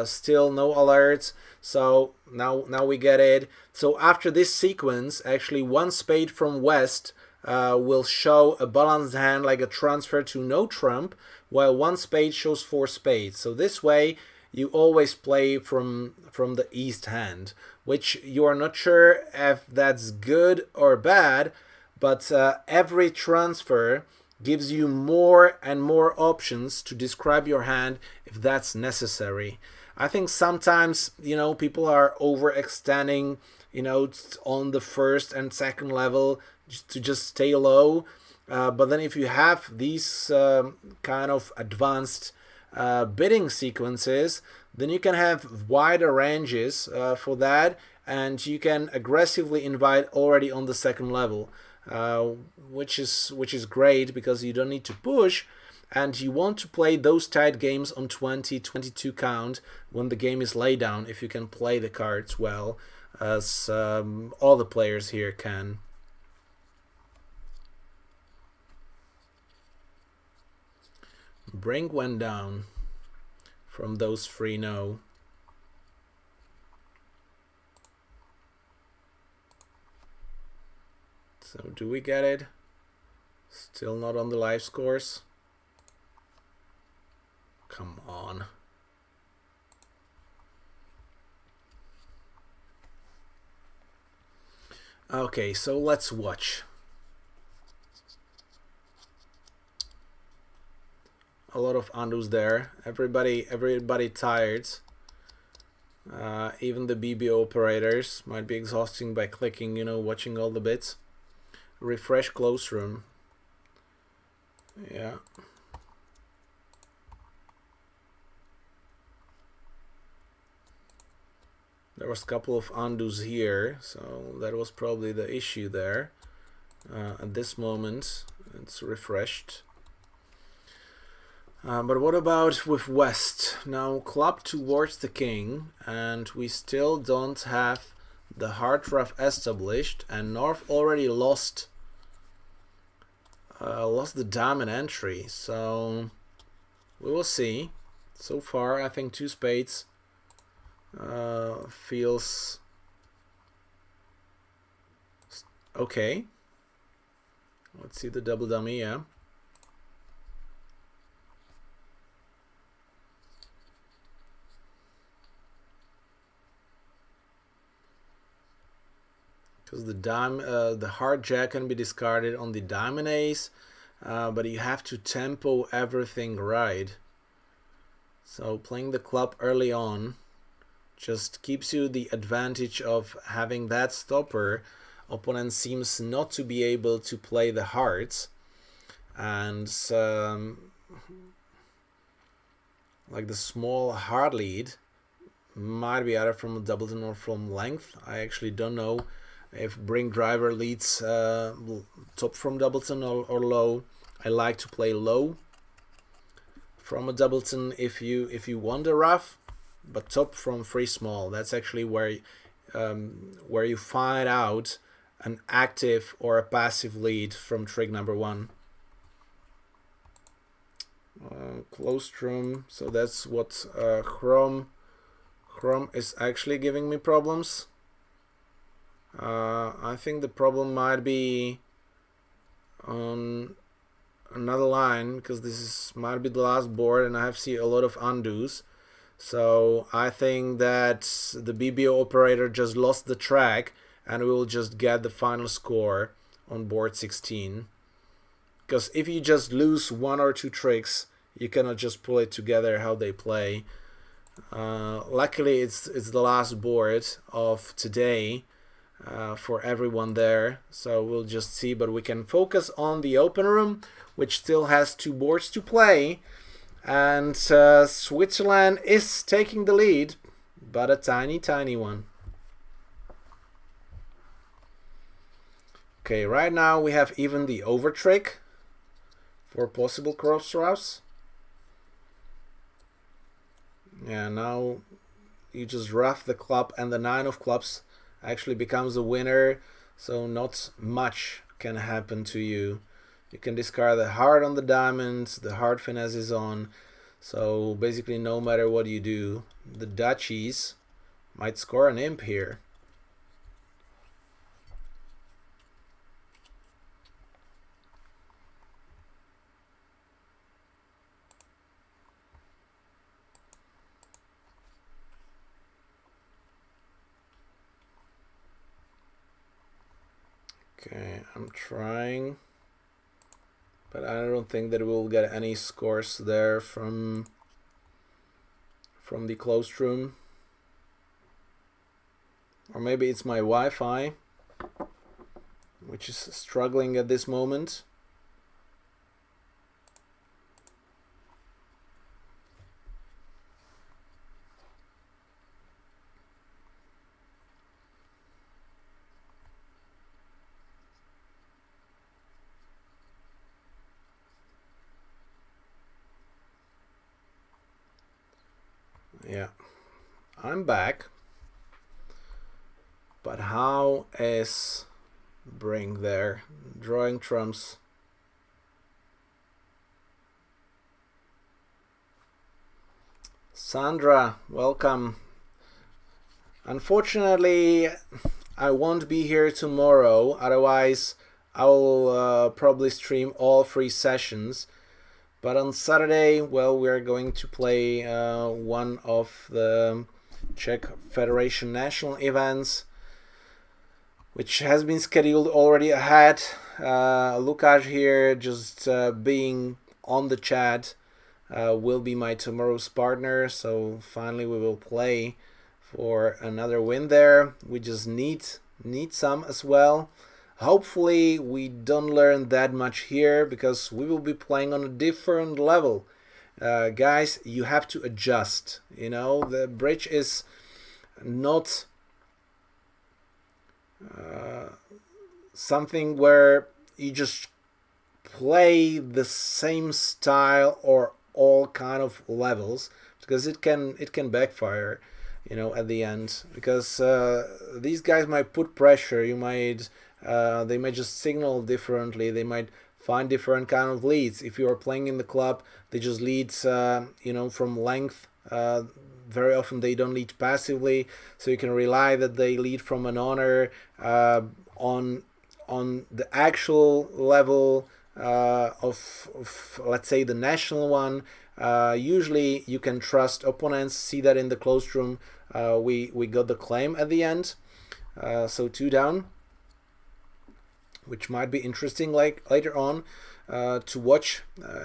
Still no alerts. So now we get it. So after this sequence, actually one spade from West will show a balanced hand, like a transfer to no trump, while one spade shows four spades. So this way you always play from the east hand, which you are not sure if that's good or bad, but every transfer gives you more and more options to describe your hand if that's necessary. I think sometimes, people are overextending, on the first and second level to just stay low. But then if you have these kind of advanced bidding sequences, then you can have wider ranges for that, and you can aggressively invite already on the second level, which is great because you don't need to push, and you want to play those tight games on 20-22 count when the game is laid down, if you can play the cards well, as all the players here can. Brink went down from those 3-0. So do we get it? Still not on the live scores? Come on. Okay, so let's watch. A lot of undus there. Everybody tired. Even the BBO operators might be exhausting by clicking, watching all the bits. Refresh close room. Yeah. There was a couple of undus here, so that was probably the issue there. At this moment, it's refreshed. But what about with West? Now club towards the king, and we still don't have the hard rough established, and North already lost the diamond entry, so we will see. So far, I think 2 spades feels okay. Let's see the double dummy, yeah. Because the hard jack can be discarded on the diamond ace, but you have to tempo everything right. So playing the club early on just keeps you the advantage of having that stopper. Opponent seems not to be able to play the hearts, and like the small hard lead might be either from doubleton or from length. I actually don't know if bring driver leads top from doubleton or low. I like to play low from a doubleton if you want a rough, but top from free small. That's actually where you find out an active or a passive lead from trick number 1. Closed room, so that's what Chrome is actually giving me problems. I think the problem might be on another line, because might be the last board and I have seen a lot of undus. So I think that the BBO operator just lost the track, and we will just get the final score on board 16. Because if you just lose 1 or 2 tricks, you cannot just pull it together how they play. Luckily, it's the last board of today for everyone there, so we'll just see. But we can focus on the open room, which still has 2 boards to play. And Switzerland is taking the lead, but a tiny one. Okay, right now we have even the over trick for possible cross roughs. Yeah, now you just rough the club, and the 9 of clubs actually becomes a winner, so not much can happen to you. You can discard the heart on the diamonds, the heart finesse is on, so basically no matter what you do, the duchies might score an imp here. Okay, I'm trying, but I don't think that we'll get any scores there from the closed room. Or maybe it's my Wi-Fi, which is struggling at this moment. Yeah, I'm back. But how is Brink there? Drawing trumps. Sandra, welcome. Unfortunately, I won't be here tomorrow. Otherwise, I will probably stream all 3 sessions. But on Saturday, well, we're going to play one of the Czech Federation national events. which has been scheduled already ahead. Lukáš here just being on the chat will be my tomorrow's partner, so finally we will play for another win there. We just need some as well. Hopefully we don't learn that much here, because we will be playing on a different level. Guys, you have to adjust. You know, the bridge is not something where you just play the same style or all kind of levels, because it can backfire, you know, at the end, because these guys might put pressure. You might they might just signal differently. They might find different kind of leads. If you are playing in the club, they just lead you know, from length. Very often they don't lead passively, so you can rely that they lead from an honor. On the actual level of let's say the national one, usually you can trust opponents. See that in the closed room, we got the claim at the end, so 2 down, which might be interesting like later on to watch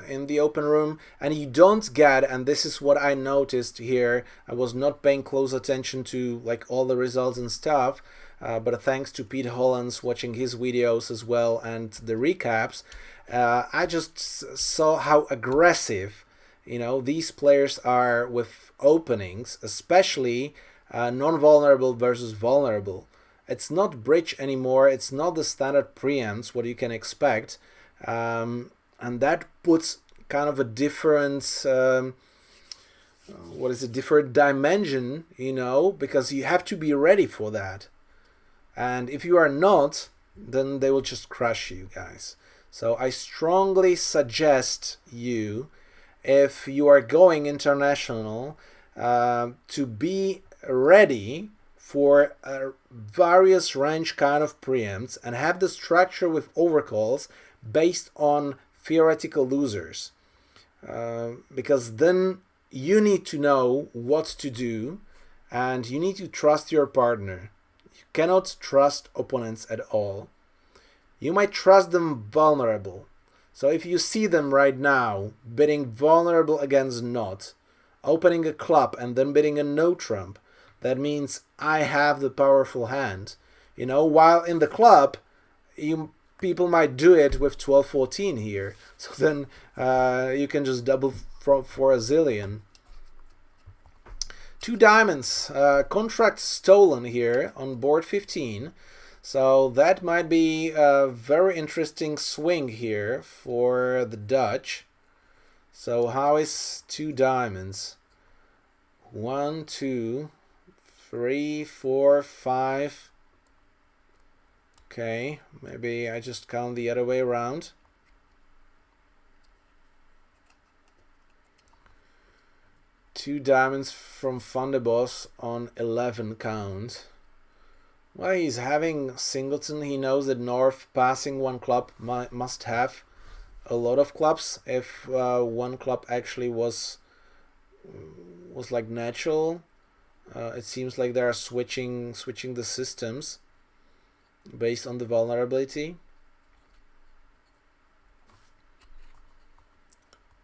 in the open room. And you don't get, and this is what I noticed here, I was not paying close attention to like all the results and stuff, but thanks to Pete Hollands, watching his videos as well and the recaps, I just saw how aggressive, you know, these players are with openings, especially non-vulnerable versus vulnerable. It's not bridge anymore. It's not the standard preempts, what you can expect. And that puts kind of a different, different dimension, you know, because you have to be ready for that. And if you are not, then they will just crush you, guys. So I strongly suggest you, if you are going international, to be ready for various range kind of preempts and have the structure with overcalls based on theoretical losers, because then you need to know what to do and you need to trust your partner. You cannot trust opponents at all. You might trust them vulnerable. So if you see them right now bidding vulnerable against not, opening a club and then bidding a no trump, that means I have the powerful hand. You know, while in the club, people might do it with 12-14 here. So then you can just double for a zillion. 2 diamonds. Contract stolen here on board 15. So that might be a very interesting swing here for the Dutch. So how is 2 diamonds? 1, 2, 3, 4, 5. Okay, maybe I just count the other way around. Two diamonds from Van de Bos on 11 count. Well, he's having singleton. He knows that North passing one club must have a lot of clubs. If one club actually was like natural, it seems like they are switching the systems based on the vulnerability.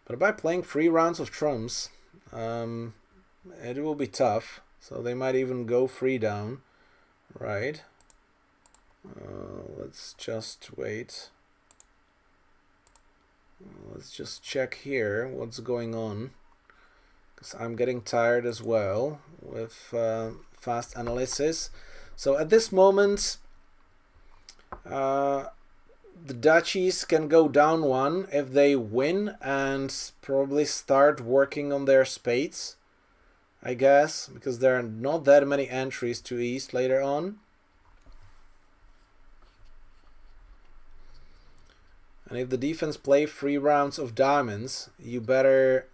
But by playing 3 rounds of trumps, it will be tough. So they might even go 3 down. Right. Let's just wait. Let's just check here what's going on, because I'm getting tired as well with fast analysis. So at this moment, the Dutchies can go down 1 if they win and probably start working on their spades, I guess, because there are not that many entries to East later on. And if the defense play 3 rounds of diamonds, you better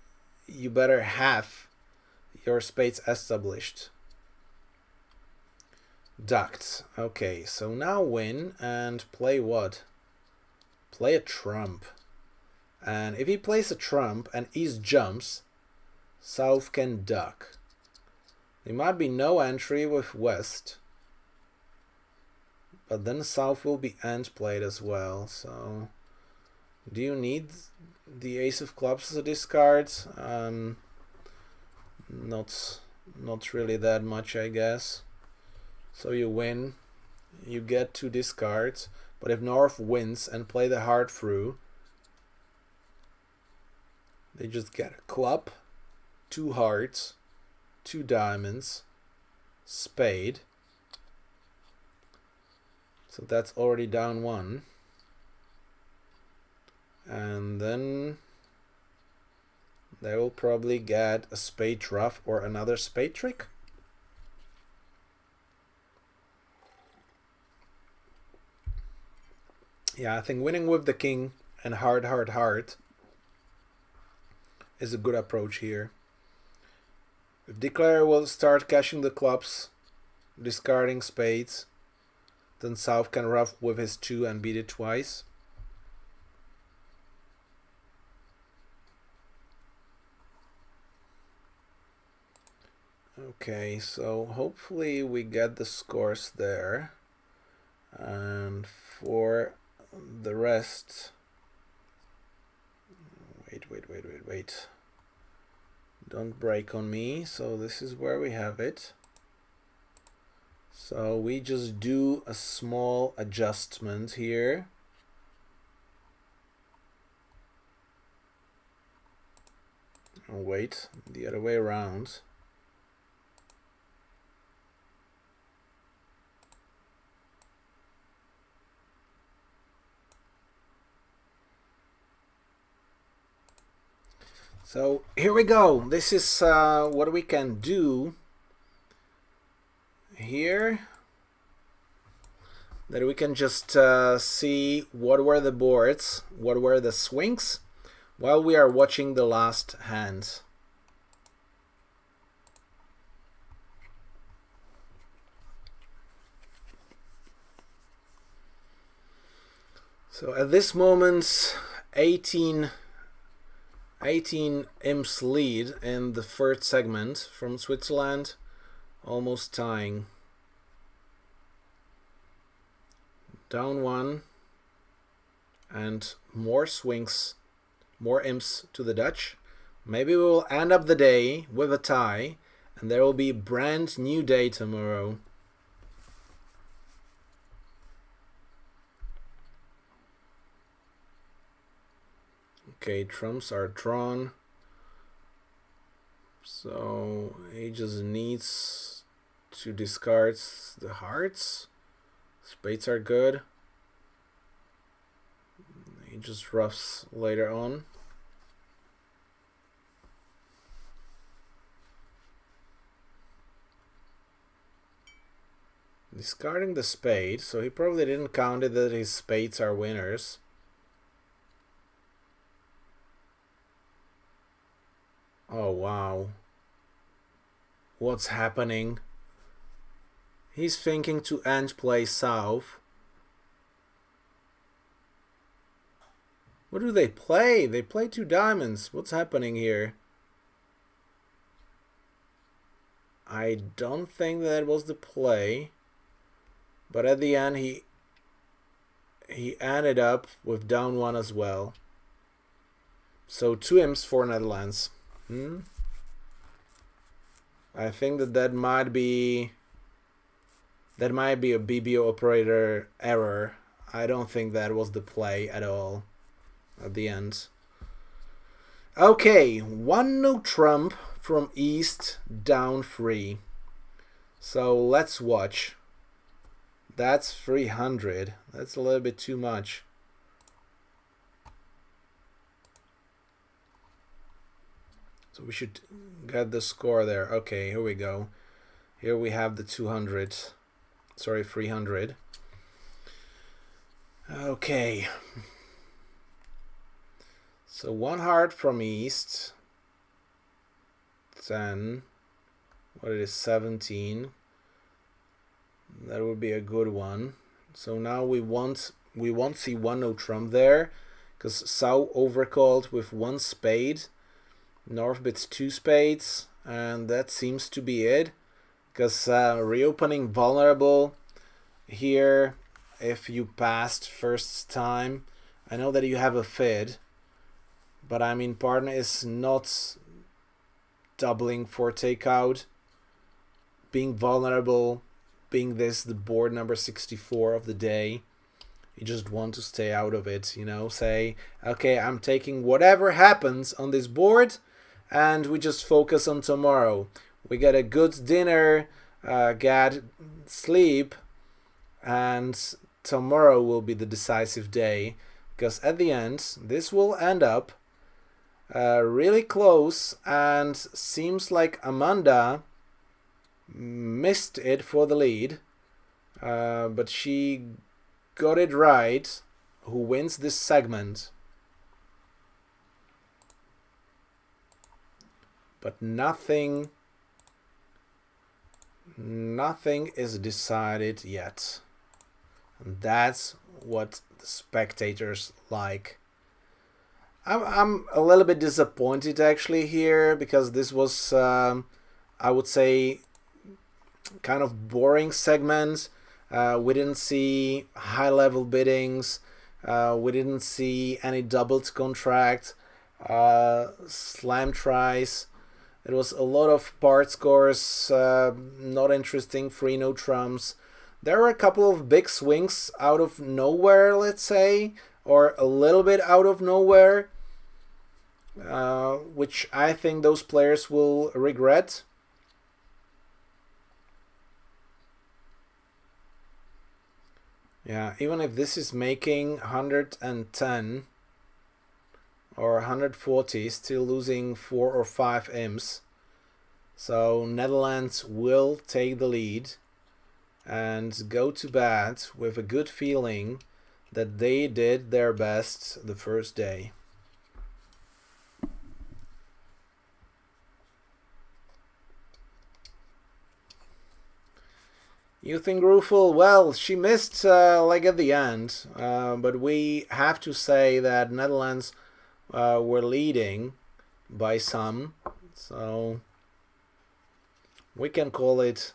have your spades established. Ducked. Okay, so now win and play what? Play a trump. And if he plays a trump and East jumps, South can duck. There might be no entry with West. But then South will be end played as well, so... Do you need the Ace of Clubs as a discard? Not really that much, I guess. So you win. You get 2 discards. But if North wins and play the heart through, they just get a club, 2 hearts, 2 diamonds, spade. So that's already down 1. And then they will probably get a spade truff or another spade trick. Yeah, I think winning with the king and heart is a good approach here. If Declare will start cashing the clubs, discarding spades, then South can ruff with his 2 and beat it twice. Okay, so hopefully we get the scores there. And for the rest... Wait. Don't break on me. So this is where we have it. So we just do a small adjustment here. Oh, wait, the other way around. So here we go. This is what we can do here. That we can just see what were the boards, what were the swings, while we are watching the last hand. So at this moment, 18 imps lead in the third segment from Switzerland, almost tying. Down 1 and more swings, more imps to the Dutch. Maybe we will end up the day with a tie and there will be a brand new day tomorrow. Okay, trumps are drawn. So he just needs to discard the hearts. Spades are good. He just ruffs later on. Discarding the spade, so he probably didn't count it that his spades are winners. Oh wow. What's happening? He's thinking to end play South. What do they play? They play 2 diamonds. What's happening here? I don't think that was the play. But at the end he ended up with down 1 as well. So 2 imps for Netherlands. I think that might be a BBO operator error. I don't think that was the play at all at the end. Okay, 1 no trump from East, down 3. So let's watch. That's 300. That's a little bit too much. So we should get the score there. Okay, here we go. Here we have the 200. Sorry, 300. Okay. So 1 heart from East. 10. What it is, 17. That would be a good one. So now we won't see 1 no trump there, because South overcalled with 1 spade. North bits 2 spades, and that seems to be it. Because reopening vulnerable here if you passed first time. I know that you have a fid, but I mean partner is not doubling for takeout, being vulnerable, being this the board number 64 of the day. You just want to stay out of it, you know, say, okay, I'm taking whatever happens on this board and we just focus on tomorrow. We get a good dinner, get sleep, and tomorrow will be the decisive day, because at the end this will end up really close, and seems like Amanda missed it for the lead, but she got it right, who wins this segment. But nothing is decided yet. And that's what the spectators like. I'm a little bit disappointed actually here, because this was, I would say, kind of boring segment. We didn't see high level biddings. We didn't see any doubled contract, slam tries. It was a lot of part scores, not interesting, free no trumps. There were a couple of big swings out of nowhere, let's say, or a little bit out of nowhere, which I think those players will regret. Yeah, even if this is making 110 or 140, still losing 4 or 5 imps. So Netherlands will take the lead and go to bed with a good feeling that they did their best the first day. You think Rufel? Well, she missed like at the end, but we have to say that Netherlands were leading by some, so we can call it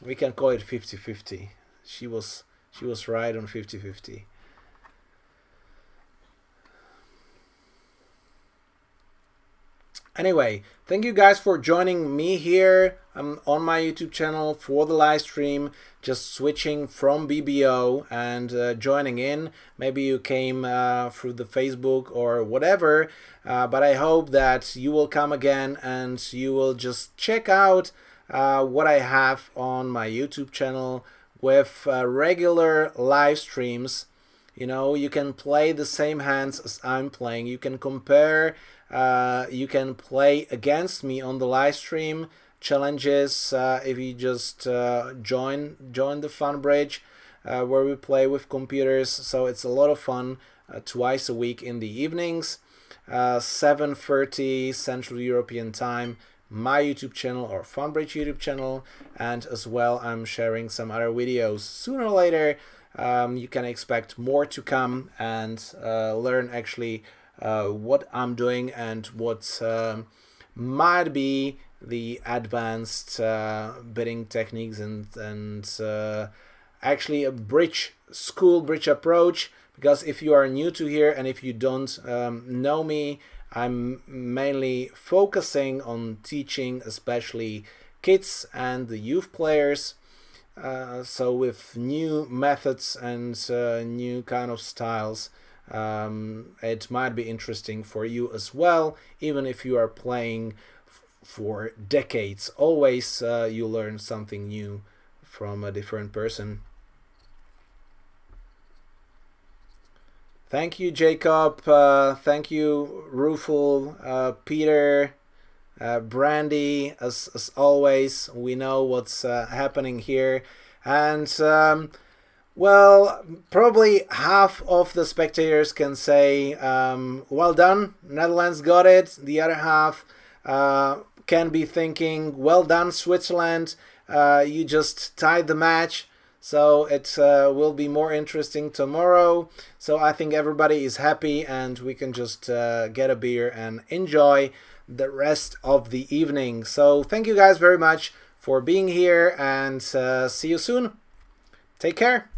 50-50. She was right on 50-50. Anyway, thank you guys for joining me here on my YouTube channel for the live stream, just switching from BBO and joining in. Maybe you came through the Facebook or whatever, but I hope that you will come again and you will just check out what I have on my YouTube channel with regular live streams. You know, you can play the same hands as I'm playing. You can compare. You can play against me on the live stream challenges if you just join the fun bridge where we play with computers. So it's a lot of fun twice a week in the evenings, 7:30 Central European Time, my YouTube channel or FunBridge YouTube channel, and as well I'm sharing some other videos. Sooner or later you can expect more to come and learn actually what I'm doing and what might be the advanced bidding techniques and actually a school bridge approach. Because if you are new to here and if you don't know me, I'm mainly focusing on teaching especially kids and the youth players, so with new methods and new kind of styles. It might be interesting for you as well, even if you are playing for decades. Always you learn something new from a different person. Thank you, Jacob. Thank you, Rufel, Peter, Brandy. As always, we know what's happening here, and well, probably half of the spectators can say, well done, Netherlands got it. The other half can be thinking, well done, Switzerland, you just tied the match. So it will be more interesting tomorrow. So I think everybody is happy and we can just get a beer and enjoy the rest of the evening. So thank you guys very much for being here, and see you soon. Take care.